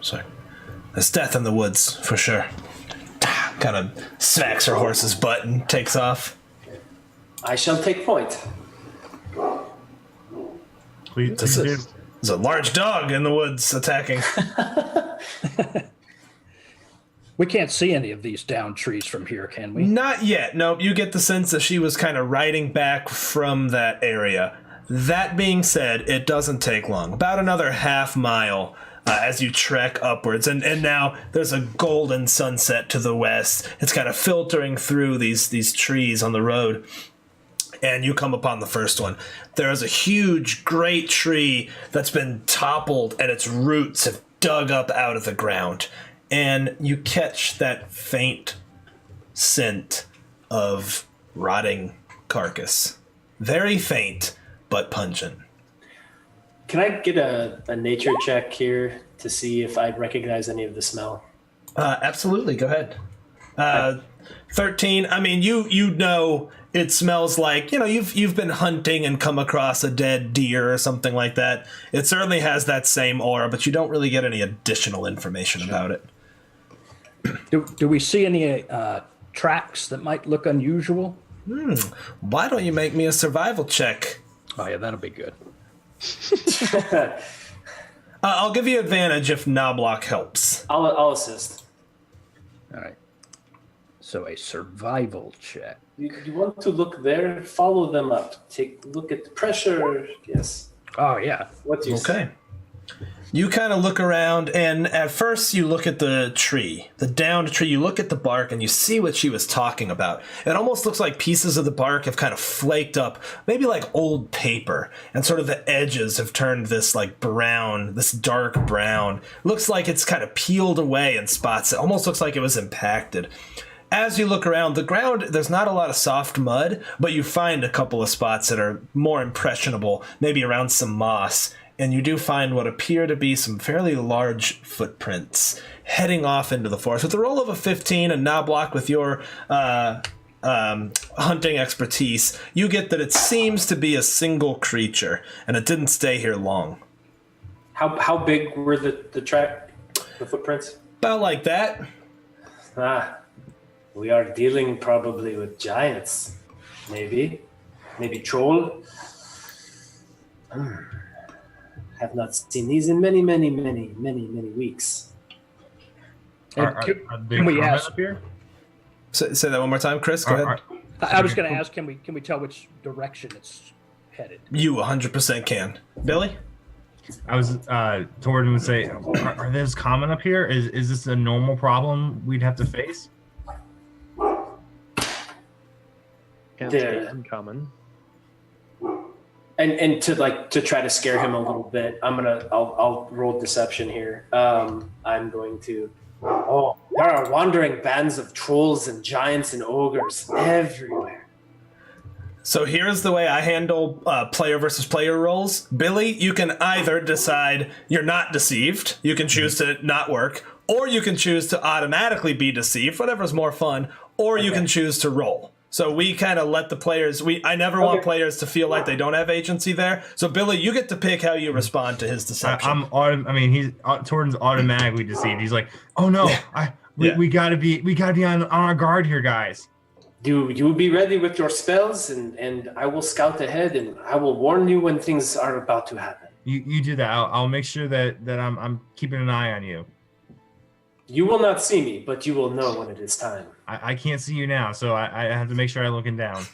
Sorry. There's death in the woods, for sure. Kind of smacks her horse's butt and takes off. I shall take point. Please do. There's a large dog in the woods attacking. We can't see any of these down trees from here, can we? Not yet. Nope. You get the sense that she was kind of riding back from that area. That being said, it doesn't take long. About another half mile as you trek upwards. And now there's a golden sunset to the west. It's kind of filtering through these trees on the road. And you come upon the first one. There is a huge, great tree that's been toppled, and its roots have dug up out of the ground, and you catch that faint scent of rotting carcass. Very faint, but pungent. Can I get a nature check here to see if I recognize any of the smell? Absolutely, go ahead. 13. I mean, you know it smells like, you've been hunting and come across a dead deer or something like that. It certainly has that same aura, but you don't really get any additional information about it. Do we see any tracks that might look unusual? Why don't you make me a survival check? Oh yeah, that'll be good. I'll give you advantage if Knobloch helps. I'll assist. All right. So a survival check. You want to look there? Follow them up. Take a look at the pressure. Yes. Oh yeah. What do you say? Okay. You kind of look around, and at first you look at the tree, the downed tree. You look at the bark, and you see what she was talking about. It almost looks like pieces of the bark have kind of flaked up, maybe like old paper, and sort of the edges have turned this like brown, this dark brown. Looks like it's kind of peeled away in spots. It almost looks like it was impacted. As you look around, the ground, there's not a lot of soft mud, but you find a couple of spots that are more impressionable, maybe around some moss. And you do find what appear to be some fairly large footprints heading off into the forest. With the roll of a 15 and Knobloch with your hunting expertise, you get that it seems to be a single creature, and it didn't stay here long. How big were the footprints? About like that. We are dealing probably with giants. Maybe troll. Have not seen these in many weeks. Are they can we common ask? up here? Say that one more time, Chris. Go ahead. I was going to ask, can we tell which direction it's headed? You 100% can. Billy? I was Torden would say, are those common up here? Is this a normal problem we'd have to face? Can't There. say uncommon. And to try to scare him a little bit, I'll roll deception here. I'm going to. Oh, there are wandering bands of trolls and giants and ogres everywhere. So here's the way I handle player versus player roles. Billy, you can either decide you're not deceived, you can choose to not work, or you can choose to automatically be deceived, whatever's more fun, or you can choose to roll. So we kind of let the players, I never want players to feel like they don't have agency there. So Billy, you get to pick how you respond to his deception. He's Torden's automatically deceived. He's like, oh no, we gotta be on our guard here, guys. You be ready with your spells, and I will scout ahead, and I will warn you when things are about to happen. You do that. I'll make sure that I'm keeping an eye on you. You will not see me, but you will know when it is time. I can't see you now, so I have to make sure I'm looking down.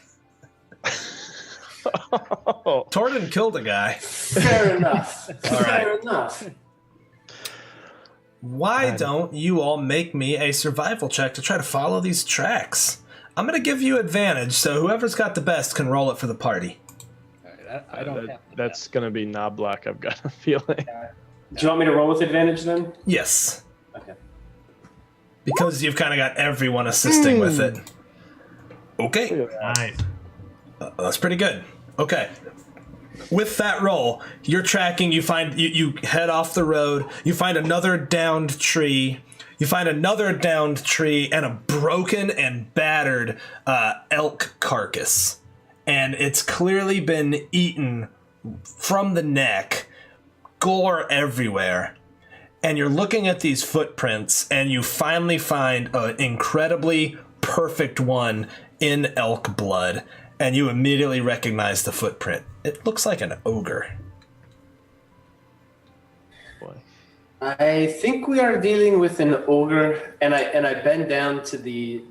Torden killed a guy. Fair enough. All right. Fair enough. Why don't you all make me a survival check to try to follow these tracks? I'm going to give you advantage, so whoever's got the best can roll it for the party. All right, I don't have That's going to be Knobloch, I've got a feeling. Do you want me to roll with advantage then? Yes. Okay. Because you've kind of got everyone assisting with it. Okay. Nice. That's pretty good. Okay. With that roll, you're tracking, you find, you head off the road, you find another downed tree, and a broken and battered elk carcass. And it's clearly been eaten from the neck, gore everywhere. And you're looking at these footprints, and you finally find an incredibly perfect one in elk blood, and you immediately recognize the footprint. It looks like an ogre. Boy. I think we are dealing with an ogre, and I bend down to the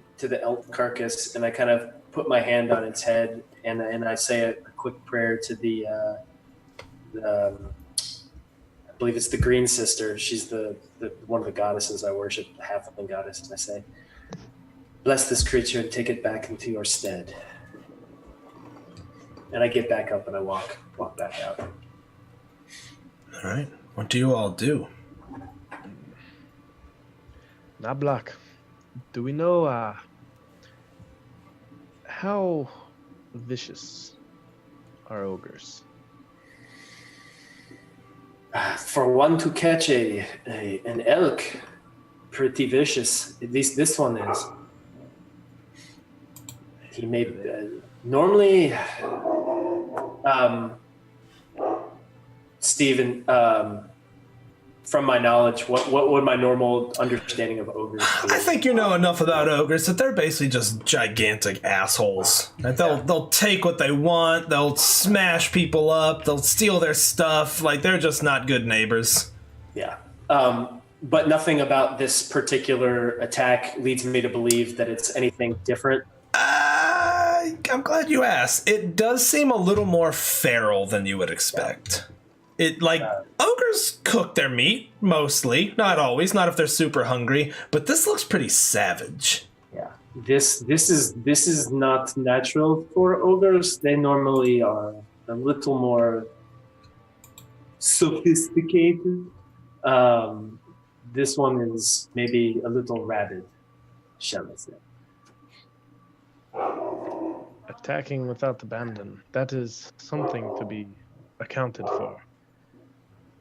elk carcass, and I kind of put my hand on its head, and I say a quick prayer to the I believe it's the Green Sister. She's the one of the goddesses I worship, the halfling goddess. And I say, bless this creature and take it back into your stead. And I get back up and I walk back out. All right. What do you all do? Not Block. Do we know how vicious are ogres? For one to catch an elk, pretty vicious. At least this one is. He may normally, Stephen. From my knowledge, what would my normal understanding of ogres be? I think you know enough about ogres that they're basically just gigantic assholes. Like they'll take what they want, they'll smash people up, they'll steal their stuff. Like they're just not good neighbors. Yeah. But nothing about this particular attack leads me to believe that it's anything different. I'm glad you asked. It does seem a little more feral than you would expect. Ogres cook their meat, mostly. Not always, not if they're super hungry, but this looks pretty savage. Yeah. This is not natural for ogres. They normally are a little more sophisticated. This one is maybe a little rabid, shall I say. Attacking without abandon. That is something to be accounted for.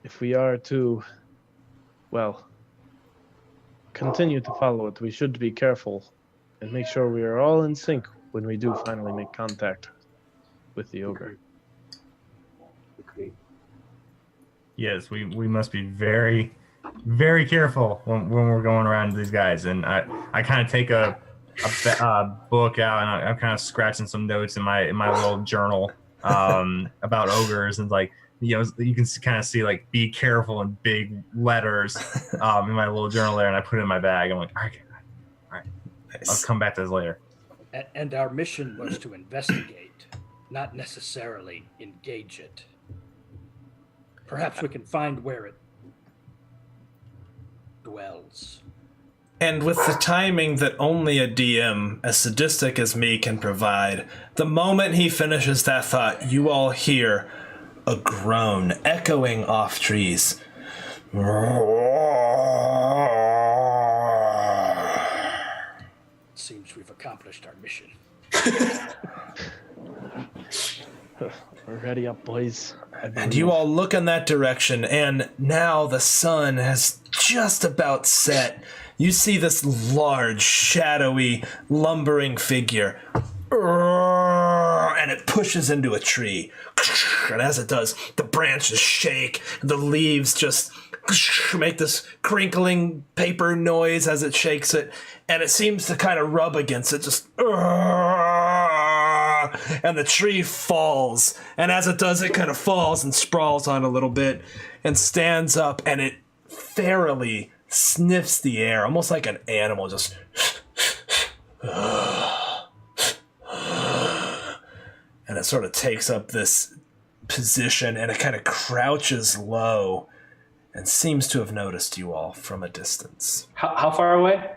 If we are to, continue to follow it, we should be careful and make sure we are all in sync when we do finally make contact with the ogre. Agreed. Yes, we must be very, very careful when we're going around these guys. And I kind of take a book out and I'm kind of scratching some notes in my little journal about ogres, and like, you can kind of see like "be careful" in big letters in my little journal there, and I put it in my bag. I'm like, all right, nice. I'll come back to this later. And our mission was to investigate, not necessarily engage it. Perhaps we can find where it dwells. And with the timing that only a DM as sadistic as me can provide, the moment he finishes that thought, you all hear a groan echoing off trees. Seems we've accomplished our mission. We're ready up, boys. And you all look in that direction, and now the sun has just about set. You see this large, shadowy, lumbering figure. And it pushes into a tree. And as it does, the branches shake, and the leaves just make this crinkling paper noise as it shakes it, and it seems to kind of rub against it, just and the tree falls, and as it does, it kind of falls and sprawls on a little bit and stands up, and it ferally sniffs the air, almost like an animal, just and it sort of takes up this position, and it kind of crouches low and seems to have noticed you all from a distance. How far away?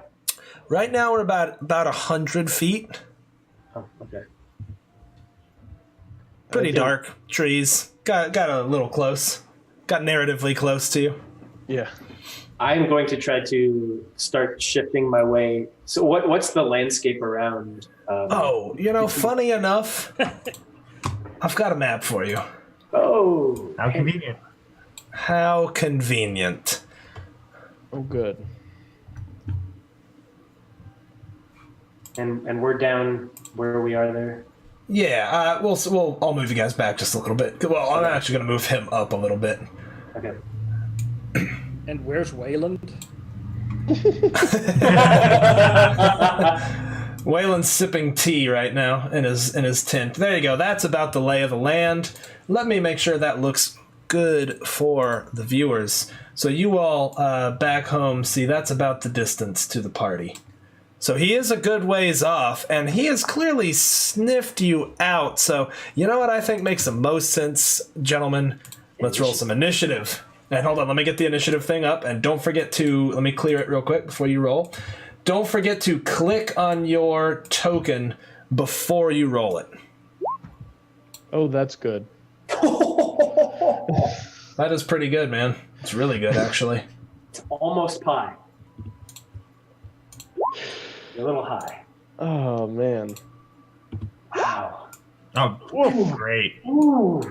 Right now we're about 100 feet. Oh, okay. Pretty dark. Trees. Got a little close. Got narratively close to you. Yeah. I'm going to try to start shifting my way. So what's the landscape around? Funny enough, I've got a map for you. Oh. How convenient. How convenient. Oh, good. And we're down where we are there. Yeah, I'll move you guys back just a little bit. Well, I'm actually going to move him up a little bit. Okay. And where's Wayland? Waylon's sipping tea right now in his tent. There you go. That's about the lay of the land. Let me make sure that looks good for the viewers. So you all back home see that's about the distance to the party. So he is a good ways off, and he has clearly sniffed you out. So you know what I think makes the most sense, gentlemen? Let's roll some initiative. And hold on, let me get the initiative thing up, and don't forget to, let me clear it real quick before you roll. Don't forget to click on your token before you roll it. Oh, that's good. That is pretty good, man. It's really good, actually. It's almost pie. You're a little high. Oh man. Wow. Oh, great. Ooh.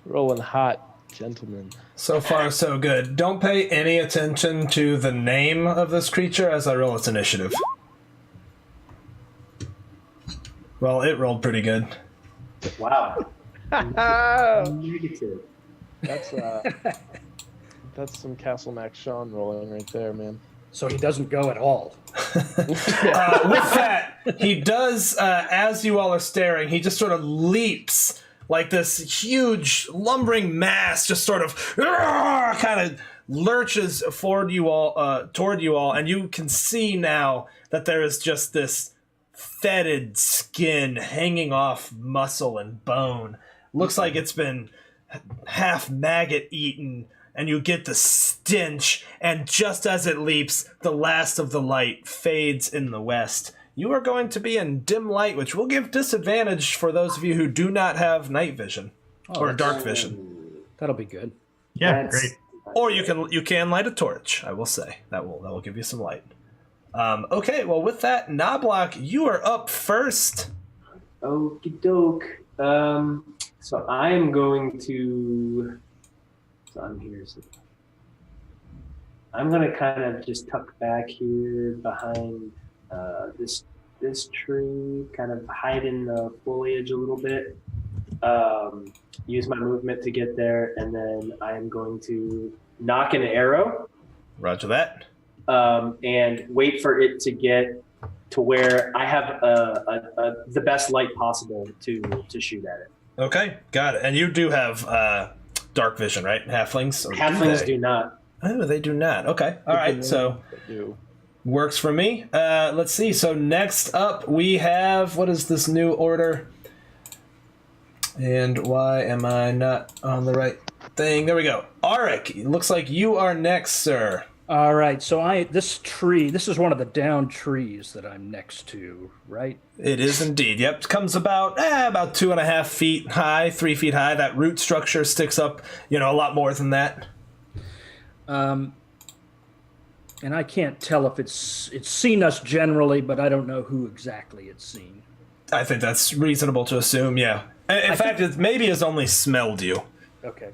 Rolling hot, gentlemen. So far, so good. Don't pay any attention to the name of this creature as I roll its initiative. Well, it rolled pretty good. Wow. That's Negative. that's some Castle Max Sean rolling right there, man. So he doesn't go at all. With that, he does, as you all are staring, he just sort of leaps like this huge lumbering mass, just sort of kind of lurches toward you all, and you can see now that there is just this fetid skin hanging off muscle and bone. Looks like it's been half maggot eaten, and you get the stench, and just as it leaps, the last of the light fades in the west. You are going to be in dim light, which will give disadvantage for those of you who do not have night vision or dark vision. That'll be good. Yeah, That's- great. Or you can light a torch. I will say that will give you some light. Okay, well with that, Knobloch, you are up first. Okie doke. So I'm going to. So I'm here. So I'm gonna kind of just tuck back here behind this tree, kind of hide in the foliage a little bit. Use my movement to get there, and then I'm going to knock an arrow. Roger that. And wait for it to get to where I have the best light possible to shoot at it. Okay, got it. And you do have dark vision, right? Halflings? Or Halflings they? do not. Oh, they do not. Okay, all right. So works for me. Let's see. So next up, we have, what is this new order? And why am I not on the right thing? There we go. Arik, looks like you are next, sir. All right, so this is one of the down trees that I'm next to, right? It is indeed. Yep, comes about 2.5 feet high, 3 feet high. That root structure sticks up, a lot more than that. And I can't tell if it's seen us generally, but I don't know who exactly it's seen. I think that's reasonable to assume. Yeah. In fact, it maybe has only smelled you. Okay.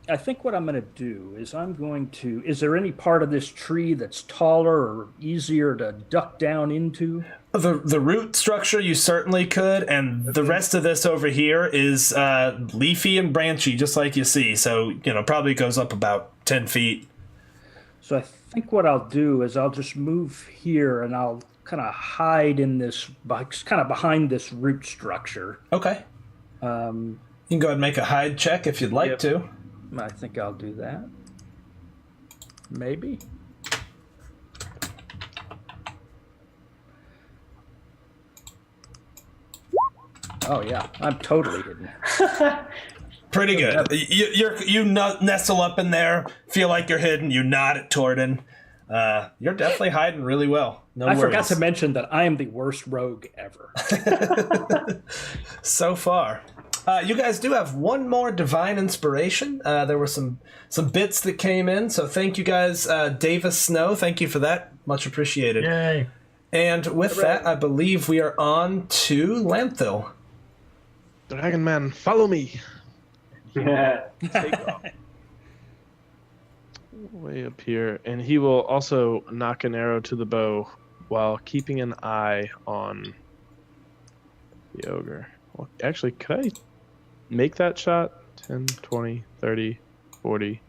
I think what I'm going to do is is there any part of this tree that's taller or easier to duck down into? The root structure you certainly could, and the rest of this over here is leafy and branchy, just like you see. So, probably goes up about 10 feet. So I think what I'll do is I'll just move here and I'll kind of hide in this, kind of behind this root structure. Okay. You can go ahead and make a hide check if you'd like to. I think I'll do that. Maybe. Oh yeah, I'm totally hidden. Pretty good. You nestle up in there, feel like you're hidden. You nod at Torden. You're definitely hiding really well. No worries. I forgot to mention that I am the worst rogue ever. So far. You guys do have one more divine inspiration. There were some bits that came in, so thank you guys. Davis Snow, thank you for that. Much appreciated. Yay. And with that, I believe we are on to Lanthil. Dragon Man, follow me. Yeah. Take off. Way up here, and he will also knock an arrow to the bow while keeping an eye on the ogre. Well, actually, could I make that shot? 10, 20, 30, 40,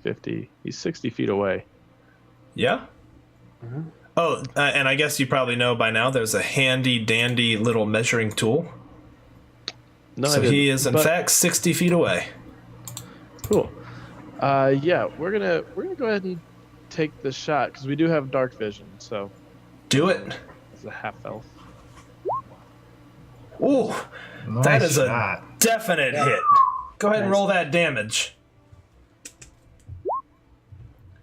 50. He's 60 feet away. Yeah? Mhm. Oh, and I guess you probably know by now there's a handy-dandy little measuring tool. No, So he is, in fact, 60 feet away. Cool. Yeah, we're gonna go ahead and take the shot because we do have dark vision. So Do it. it's a half elf. Ooh, Nice that is shot. a definite hit. Go ahead and roll that damage.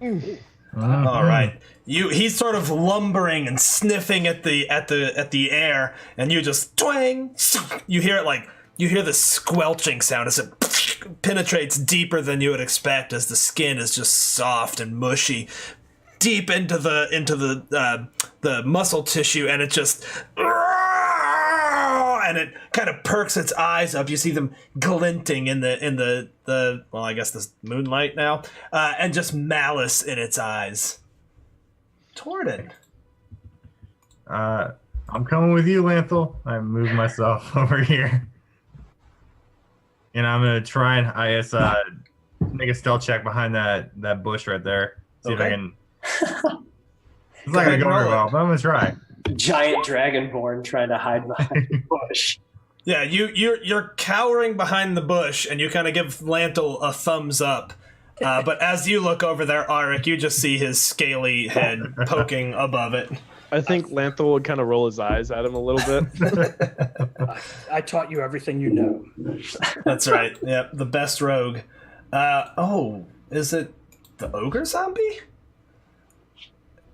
All right. He's sort of lumbering and sniffing at the air, and you just twang. You hear it you hear the squelching sound as it penetrates deeper than you would expect, as the skin is just soft and mushy, deep into the muscle tissue, and it just and it kind of perks its eyes up. You see them glinting in the well, I guess this moonlight now, and just malice in its eyes. Torden. I'm coming with you, Lanthel. I moved myself over here. And I'm going to try and, I guess, make a stealth check behind that bush right there. See if I can... It's not going to go very well, but I'm going to try. Giant dragonborn trying to hide behind the bush. Yeah, you're cowering behind the bush, and you kind of give Lanthel a thumbs up. But as you look over there, Arik, you just see his scaly head poking above it. I think Lanthel would kind of roll his eyes at him a little bit. I taught you everything you know. That's right. Yep, the best rogue. Is it the ogre zombie?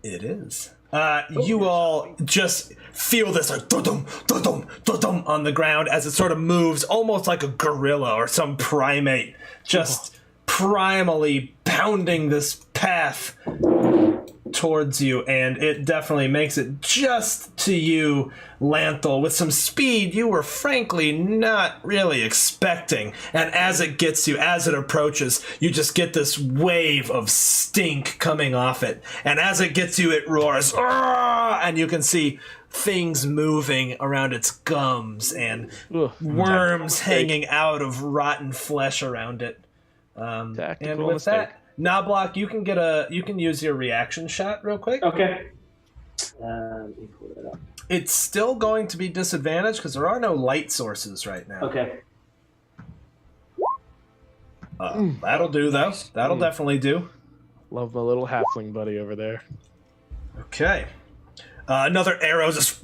It is. You all just feel this like dum dum dum on the ground as it sort of moves, almost like a gorilla or some primate, just primally pounding this path towards you, and it definitely makes it just to you, Lanthel, with some speed you were frankly not really expecting. And as it gets you, as it approaches, you just get this wave of stink coming off it. And as it gets you, it roars, and you can see things moving around its gums and worms hanging out of rotten flesh around it. And with that, Knobloch, you can use your reaction shot real quick. Okay. Let me pull that up. It's still going to be disadvantaged because there are no light sources right now. Okay. That'll do, though. That'll definitely do. Love my little halfling buddy over there. Okay. Another arrow just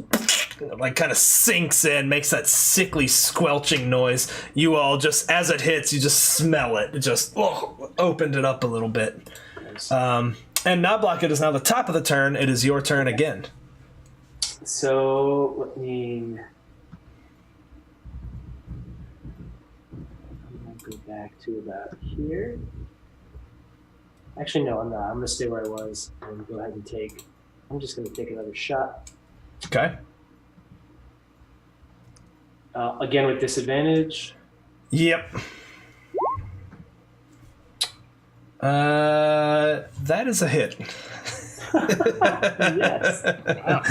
like kind of sinks in, makes that sickly squelching noise. You all just, as it hits, you just smell it. It just opened it up a little bit. Nice. And Knobloch, it is now the top of the turn. It is your turn again. So let me. I'm gonna go back to about here. Actually, no, I'm not. I'm gonna stay where I was and go ahead and take. I'm just gonna take another shot. Okay. Again with disadvantage. Yep. That is a hit. Yes. Wow.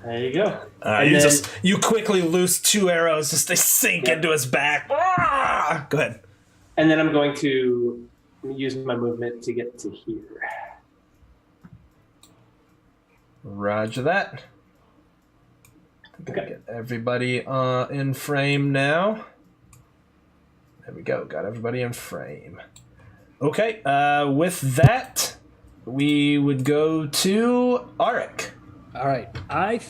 There you go. You quickly loose two arrows as they sink into his back. Go ahead. And then I'm going to use my movement to get to here. Roger that. Okay. Get everybody in frame now. There we go. Got everybody in frame. Okay. With that, we would go to Arik. All right, I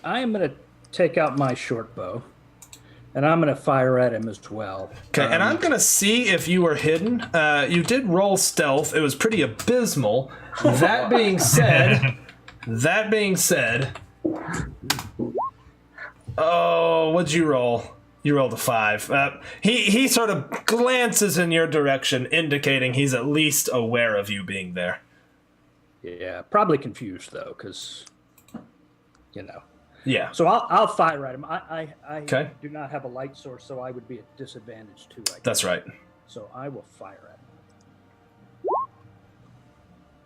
am going to take out my short bow, and I'm going to fire at him as well. Okay, and I'm going to see if you were hidden. You did roll stealth. It was pretty abysmal. That being said, oh, what'd you roll? You rolled a 5. He sort of glances in your direction, indicating he's at least aware of you being there. Yeah, probably confused though, because Yeah. So I'll fire at him. I Okay. do not have a light source, so I would be at disadvantage too. I guess. That's right. So I will fire at him.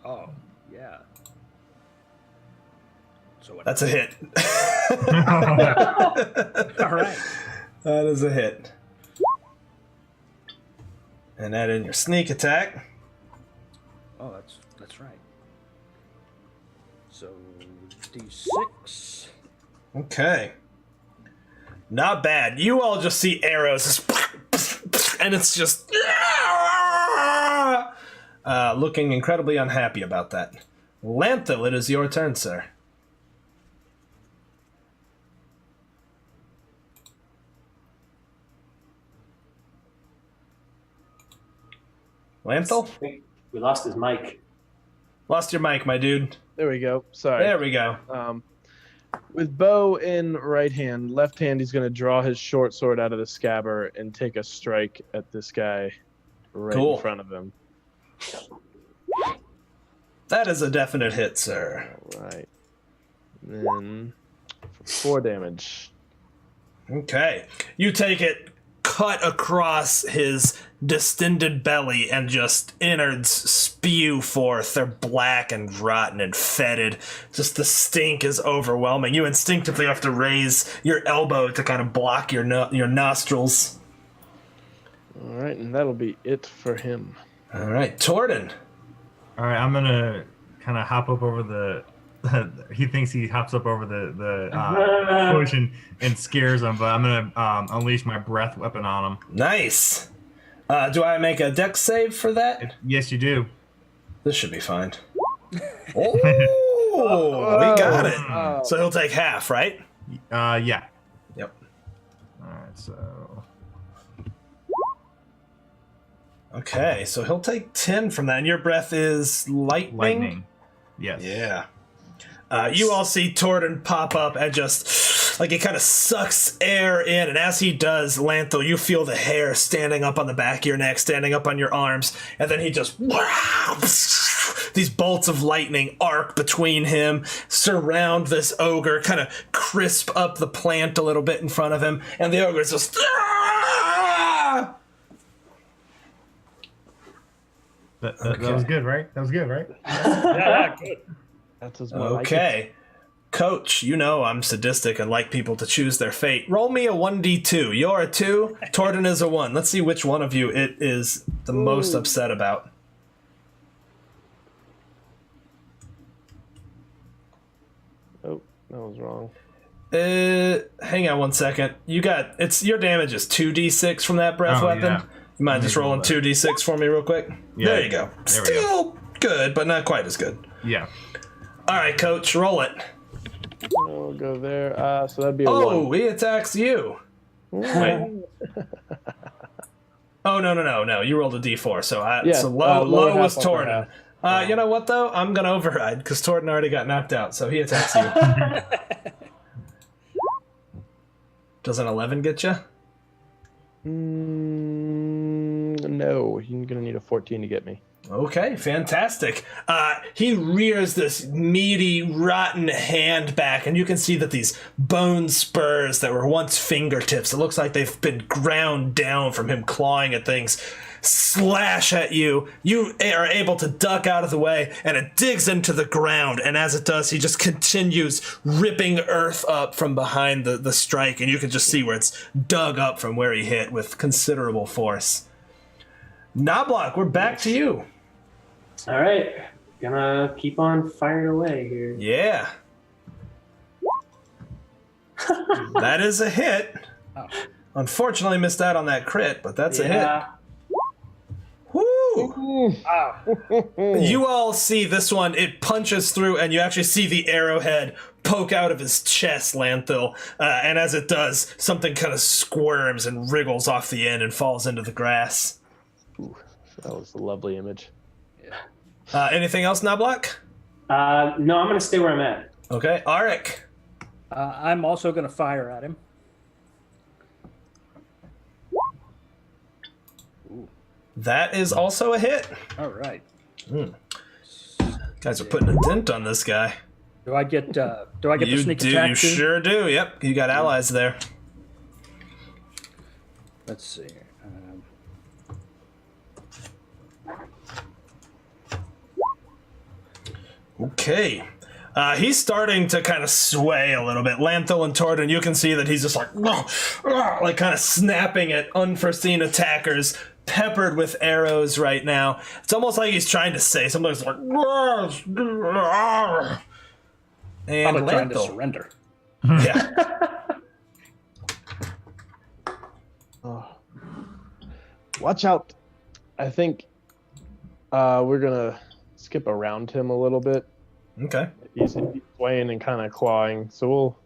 Oh yeah. So That's a hit. all right. That is a hit. And add in your sneak attack. Oh, that's right. So D6. Okay. Not bad. You all just see arrows, and it's just looking incredibly unhappy about that. Lanthel, it is your turn, sir. Lanthel? We lost his mic. Lost your mic, my dude. There we go. Sorry. There we go. With bow in right hand, left hand, he's going to draw his short sword out of the scabbard and take a strike at this guy right Cool. in front of him. That is a definite hit, sir. All right. Then 4 damage. Okay. You take it, cut across his distended belly, and just innards spew forth. They're black and rotten and fetid. Just the stink is overwhelming. You instinctively have to raise your elbow to kind of block your nostrils. All right, and that'll be it for him. All right, Torden. All right, I'm gonna kind of hop up over the. He thinks he hops up over the potion and scares him, but I'm gonna unleash my breath weapon on him. Nice. Do I make a dex save for that? Yes, you do. This should be fine. Oh, we got it. So he'll take half, right? Yeah. Yep. All right, so. Okay, so he'll take 10 from that, and your breath is lightning? Lightning. Yes. Yeah. You all see Torden pop up and just, like, he kind of sucks air in, and as he does, Lanthel, you feel the hair standing up on the back of your neck, standing up on your arms, and then he just, these bolts of lightning arc between him, surround this ogre, kind of crisp up the plant a little bit in front of him, and the ogre is just, That was good, right? That was good, right? Yeah, good. That's as well. Okay. Coach, you know I'm sadistic and like people to choose their fate. Roll me a 1d2. You're a 2, Torden is a 1. Let's see which one of you it is the most upset about. Oh, that was wrong. Hang on one second. Your damage is 2d6 from that breath weapon. Yeah. You mind just rolling 2d6 for me real quick? Yeah. There you go. There we go. Still good, but not quite as good. Yeah. All right, Coach, roll it. We'll go there. So that'd be a Oh, 1. he attacks you. Wait. Oh, no. You rolled a d4, so low half, was upper Torden. half. You know what, though? I'm going to override, because Torden already got knocked out, so he attacks you. Does an 11 get you? No, you're gonna need a 14 to get me. Okay, fantastic. He rears this meaty, rotten hand back, and you can see that these bone spurs that were once fingertips, it looks like they've been ground down from him clawing at things, slash at you. You are able to duck out of the way, and it digs into the ground, and as it does, he just continues ripping earth up from behind the strike, and you can just see where it's dug up from where he hit with considerable force. Knobloch, we're back to you. All right, gonna keep on firing away here. Yeah. That is a hit. Oh. Unfortunately missed out on that crit, but that's a hit. Yeah. Woo! Wow. You all see this one, it punches through, and you actually see the arrowhead poke out of his chest, Lanthil. And as it does, something kind of squirms and wriggles off the end and falls into the grass. Ooh, that was a lovely image. Anything else, Knobloch? No, I'm gonna stay where I'm at. Okay, Arik. I'm also going to fire at him. That is also a hit. All right. Guys are putting a dent on this guy. Do I get the sneak attack You too? sure do. Yep, you got allies there. Let's see. Okay. He's starting to kind of sway a little bit. Lanthil and Torden, you can see that he's just like kind of snapping at unforeseen attackers, peppered with arrows right now. It's almost like he's trying to say something like, and Probably trying to Lanthil. surrender. Yeah. Watch out. I think we're gonna skip around him a little bit. Okay. He's swaying and kind of clawing, so we'll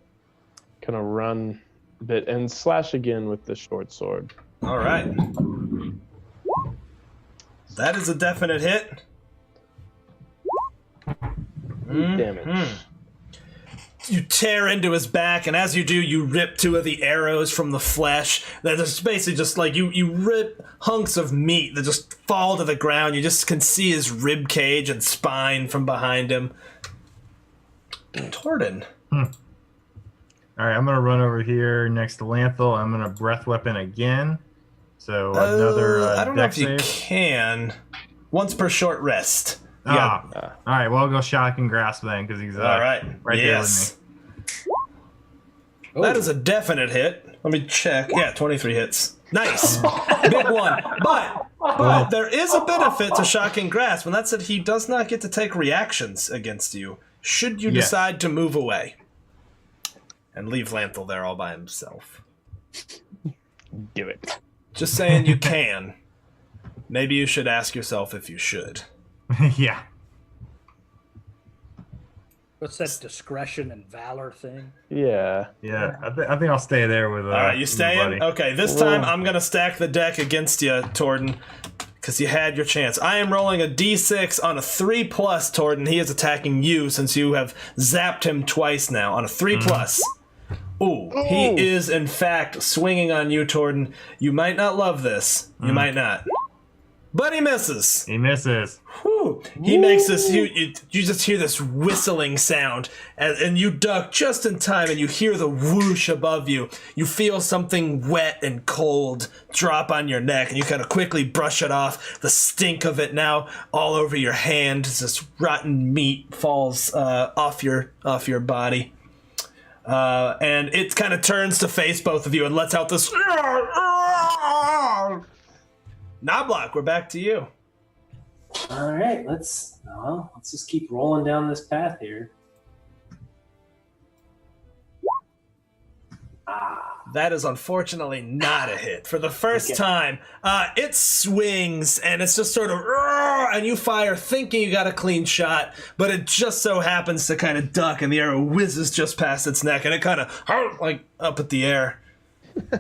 kind of run a bit and slash again with the short sword. All right. That is a definite hit. Damage. you tear into his back, and as you do, you rip 2 of the arrows from the flesh. There's basically just like you rip hunks of meat that just fall to the ground. You just can see his rib cage and spine from behind him. Torden. All right, I'm gonna run over here next to Lanthal. I'm gonna breath weapon again. So another. I don't know if you save. can. Once per short rest. All right, well, I'll go shock and grasp then because he's All right. right Yes. there with me. That is a definite hit. Let me check. Yeah, 23 hits. Nice. Big one. But there is a benefit to shocking grasp, and that's that he does not get to take reactions against you should you decide to move away and leave Lanthal there all by himself. Do it. Just saying you can. Maybe you should ask yourself if you should. Yeah. What's that discretion and valor thing? Yeah. Yeah. I think I'll stay there with. All right, you staying? Okay, this time I'm going to stack the deck against you, Torden, because you had your chance. I am rolling a d6 on a 3+, Torden. He is attacking you since you have zapped him twice now on a 3+. Ooh, he is in fact swinging on you, Torden. You might not love this. You might not. But he misses. He misses. Whew. He makes this, you just hear this whistling sound, and you duck just in time, and you hear the whoosh above you. You feel something wet and cold drop on your neck, and you kind of quickly brush it off. The stink of it now all over your hand as this rotten meat falls off your body. And it kind of turns to face both of you and lets out this... Knobloch, we're back to you. All right, let's just keep rolling down this path here. That is unfortunately not a hit. For the first time, it swings, and it's just sort of, and you fire thinking you got a clean shot, but it just so happens to kind of duck, and the arrow whizzes just past its neck, and it kind of, like, up at the air.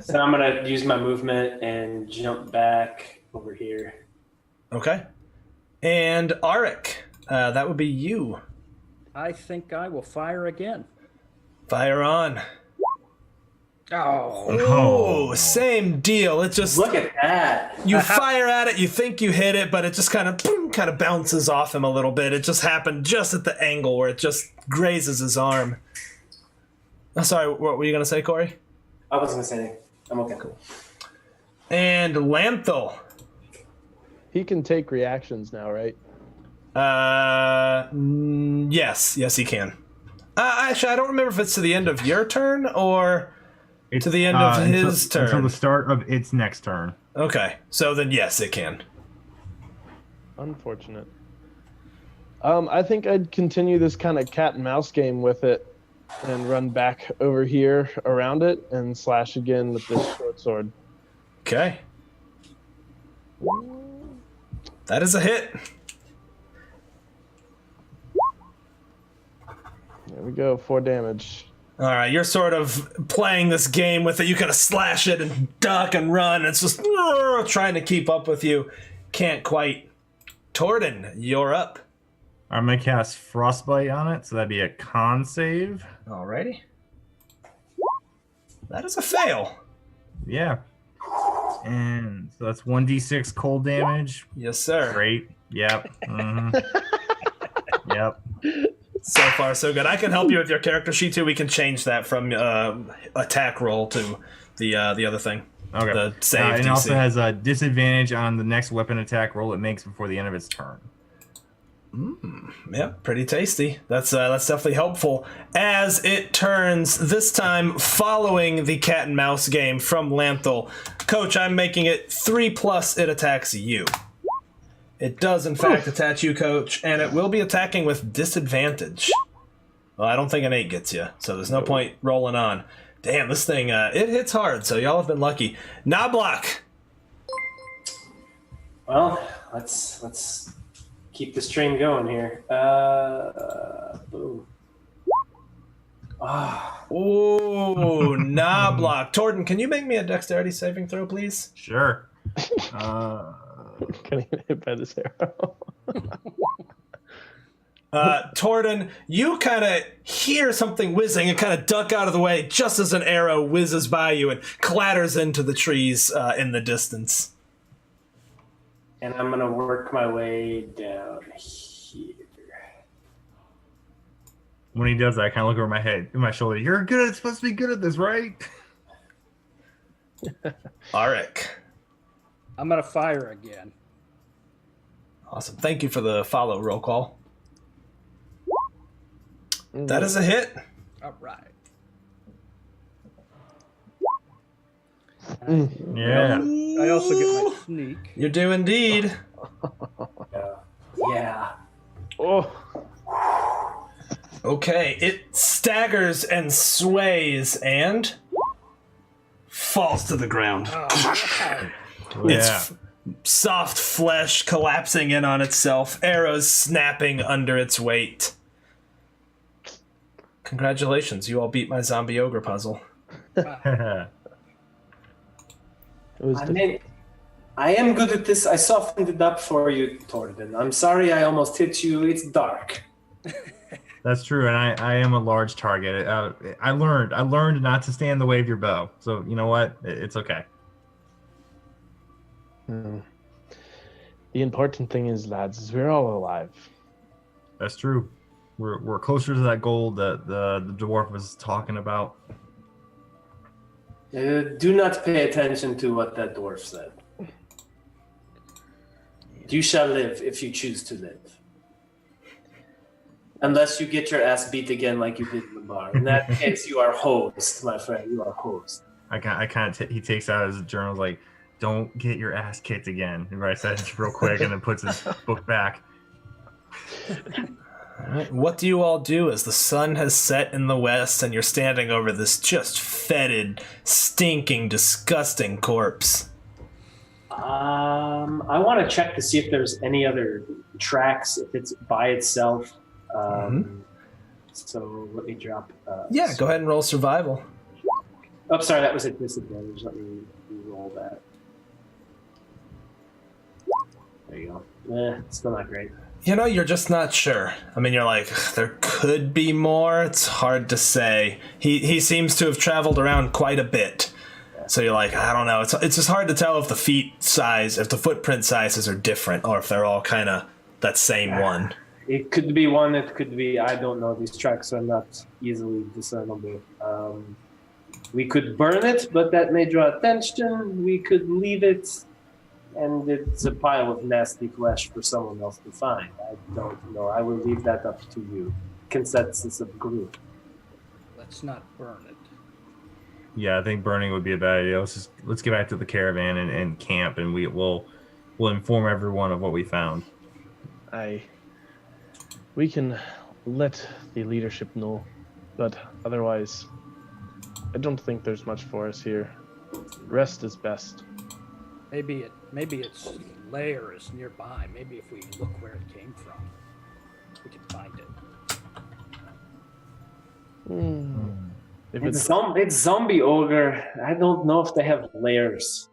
So I'm going to use my movement and jump back over here. Okay. And Arik, that would be you. I think I will fire again. Fire on. Oh. Oh, same deal. It just... Look at that. You fire at it, you think you hit it, but it just kind of bounces off him a little bit. It just happened just at the angle where it just grazes his arm. Oh, sorry, what were you going to say, Corey? I wasn't going to say anything. I'm okay. Cool. And Lanthal. He can take reactions now, right? Yes, he can. Actually, I don't remember if it's to the end of your turn or to the end of his turn. Until the start of its next turn. Okay, so then yes, it can. Unfortunate. I think I'd continue this kind of cat and mouse game with it and run back over here around it and slash again with this short sword. Okay. That is a hit. There we go, 4 damage. All right, you're sort of playing this game with it. You kind of slash it and duck and run. It's just trying to keep up with you. Can't quite. Torden, you're up. I'm going to cast Frostbite on it, so that'd be a con save. Alrighty. That is a fail. Yeah. And so that's 1d6 cold damage. Yes, sir. Great. Yep. Yep. So far, so good. I can help you with your character sheet, too. We can change that from attack roll to the other thing. Okay. The save and it DC. also has a disadvantage on the next weapon attack roll it makes before the end of its turn. Yep, pretty tasty. That's definitely helpful. As it turns, this time following the cat and mouse game from Lanthal. Coach, I'm making it 3+, it attacks you. It does, in fact, attach you, Coach, and it will be attacking with disadvantage. Well, I don't think an 8 gets you, so there's no point rolling on. Damn, this thing, it hits hard, so y'all have been lucky. Knobloch! Well, let's keep this train going here. Boom. Ooh, Knobloch. Torden, can you make me a dexterity saving throw, please? Sure. Can he hit by this arrow? Torden, you kind of hear something whizzing and kind of duck out of the way just as an arrow whizzes by you and clatters into the trees in the distance. And I'm gonna work my way down here. When he does that, I kind of look over my head, my shoulder. You're good. It's supposed to be good at this, right? Arik. I'm gonna fire again. Awesome. Thank you for the follow roll call. That is a hit. All right. Yeah. I also get my sneak. You do indeed. Yeah. Oh, Okay, it staggers and sways and falls to the ground. Oh, Its soft flesh collapsing in on itself, arrows snapping under its weight. Congratulations, you all beat my zombie ogre puzzle. it was I am good at this. I softened it up for you, Torden. I'm sorry I almost hit you. It's dark. That's true, and I am a large target. I learned not to stand in the way of your bow. So you know what? It's okay. The important thing is, lads, is we're all alive. That's true. We're closer to that goal that the dwarf was talking about. Do not pay attention to what that dwarf said. You shall live if you choose to live. Unless you get your ass beat again like you did in the bar. In that case, you are hosed, my friend. You are hosed. He takes out his journal, like, don't get your ass kicked again. He writes that real quick and then puts his book back. All right, what do you all do as the sun has set in the west and you're standing over this just fetid, stinking, disgusting corpse? I want to check to see if there's any other tracks, if it's by itself. So let me drop. Yeah, go ahead and roll survival. Oh, sorry, that was a disadvantage. Let me roll that. There you go. Still not great. You know, you're just not sure. I mean, you're like, there could be more. It's hard to say. He seems to have traveled around quite a bit. So you're like, I don't know. It's just hard to tell if the feet size, if the footprint sizes are different, or if they're all kind of that same one. It could be one. It could be, I don't know. These tracks are not easily discernible. We could burn it, but that may draw attention. We could leave it, and it's a pile of nasty flesh for someone else to find. I don't know. I will leave that up to you. Consensus of group. let's not burn it. Yeah, I think burning would be a bad idea. Let's get back to the caravan and camp, and we'll inform everyone of what we found. We can let the leadership know, but otherwise, I don't think there's much for us here. Rest is best. Maybe its lair is nearby. Maybe if we look where it came from, we can find it. If It's zombie ogre. I don't know if they have layers.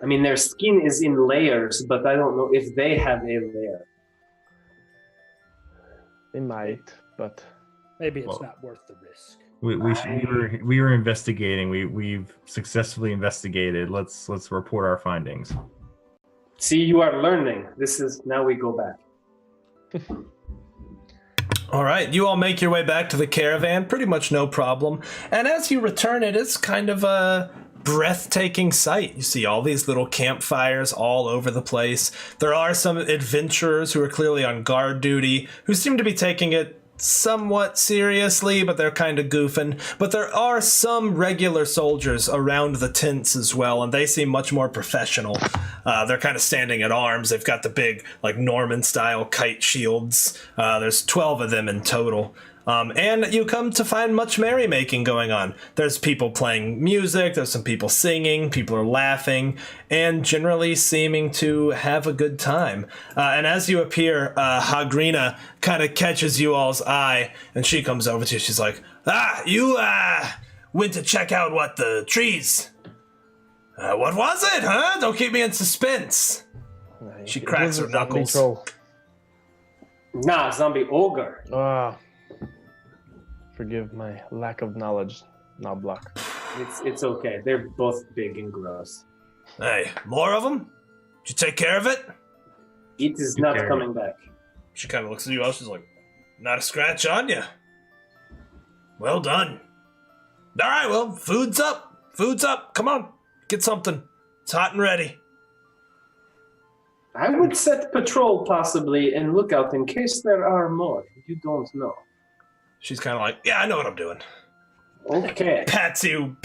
I mean, their skin is in layers, but I don't know if they have a layer. they might, but Maybe it's not worth the risk. We were investigating. We've successfully investigated. Let's report our findings. See, you are learning. Now we go back. All right, you all make your way back to the caravan, pretty much no problem. And as you return, it is kind of a breathtaking sight. You see all these little campfires all over the place. There are some adventurers who are clearly on guard duty, who seem to be taking it somewhat seriously, but they're kind of goofing. But there are some regular soldiers around the tents as well, and they seem much more professional. They're kind of standing at arms. They've got the big, like, Norman-style kite shields. There's 12 of them in total. And you come to find much merrymaking going on. There's people playing music, there's some people singing, people are laughing, and generally seeming to have a good time. And as you appear, Hagrina kind of catches you all's eye, and she comes over to you. She's like, you went to check out what the trees. What was it, huh? Don't keep me in suspense. She cracks her knuckles. Nah, zombie ogre. Ah, forgive my lack of knowledge, Knoblach. It's okay. They're both big and gross. Hey, more of them? Did you take care of it? It is You not carry coming back. She kind of looks at you all. She's like, not a scratch on you. Well done. All right, well, food's up. Food's up. Come on, get something. It's hot and ready. I would set patrol possibly and look out in case there are more. You don't know. She's kind of like, yeah, I know what I'm doing. Okay. Pats you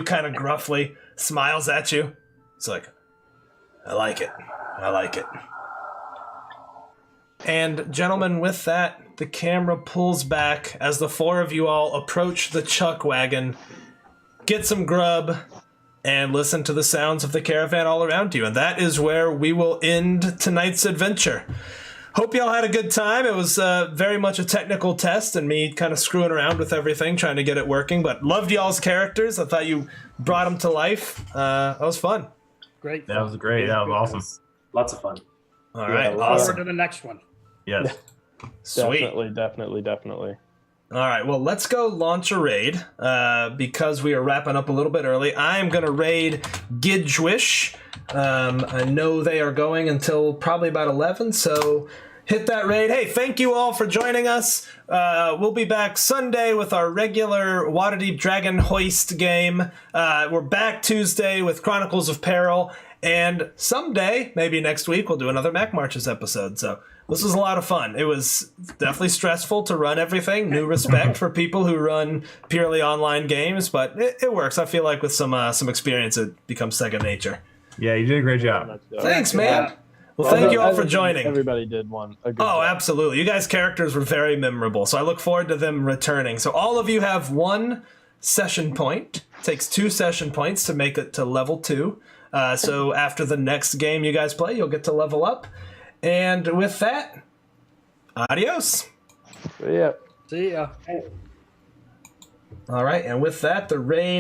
kind of gruffly, smiles at you. It's like, I like it. I like it. And gentlemen, with that, the camera pulls back as the four of you all approach the chuck wagon, get some grub, and listen to the sounds of the caravan all around you. And that is where we will end tonight's adventure. Hope y'all had a good time. It was very much a technical test and me kind of screwing around with everything, trying to get it working. But loved y'all's characters. I thought you brought them to life. That was fun. Great. That was great. That was awesome. Lots of fun. All right, Forward awesome. to the next one. Yes. Sweet. Definitely. All right, well, let's go launch a raid because we are wrapping up a little bit early. I am going to raid Gidgewish. I know they are going until probably about 11, so hit that raid. Hey, thank you all for joining us. We'll be back Sunday with our regular Waterdeep Dragon Hoist game. We're back Tuesday with Chronicles of Peril, and someday, maybe next week, we'll do another Mac Marches episode, so... This was a lot of fun. It was definitely stressful to run everything. New respect for people who run purely online games, but it works. I feel like with some experience, it becomes second nature. Yeah, you did a great job. Thanks, man. Well, thank you all for joining. Everybody did a good Oh, job. absolutely. You guys' characters were very memorable, so I look forward to them returning. So all of you have 1 session point. It takes 2 session points to make it to level 2. So after the next game you guys play, you'll get to level up. And with that, adios. Yeah. See ya. All right, and with that, the raid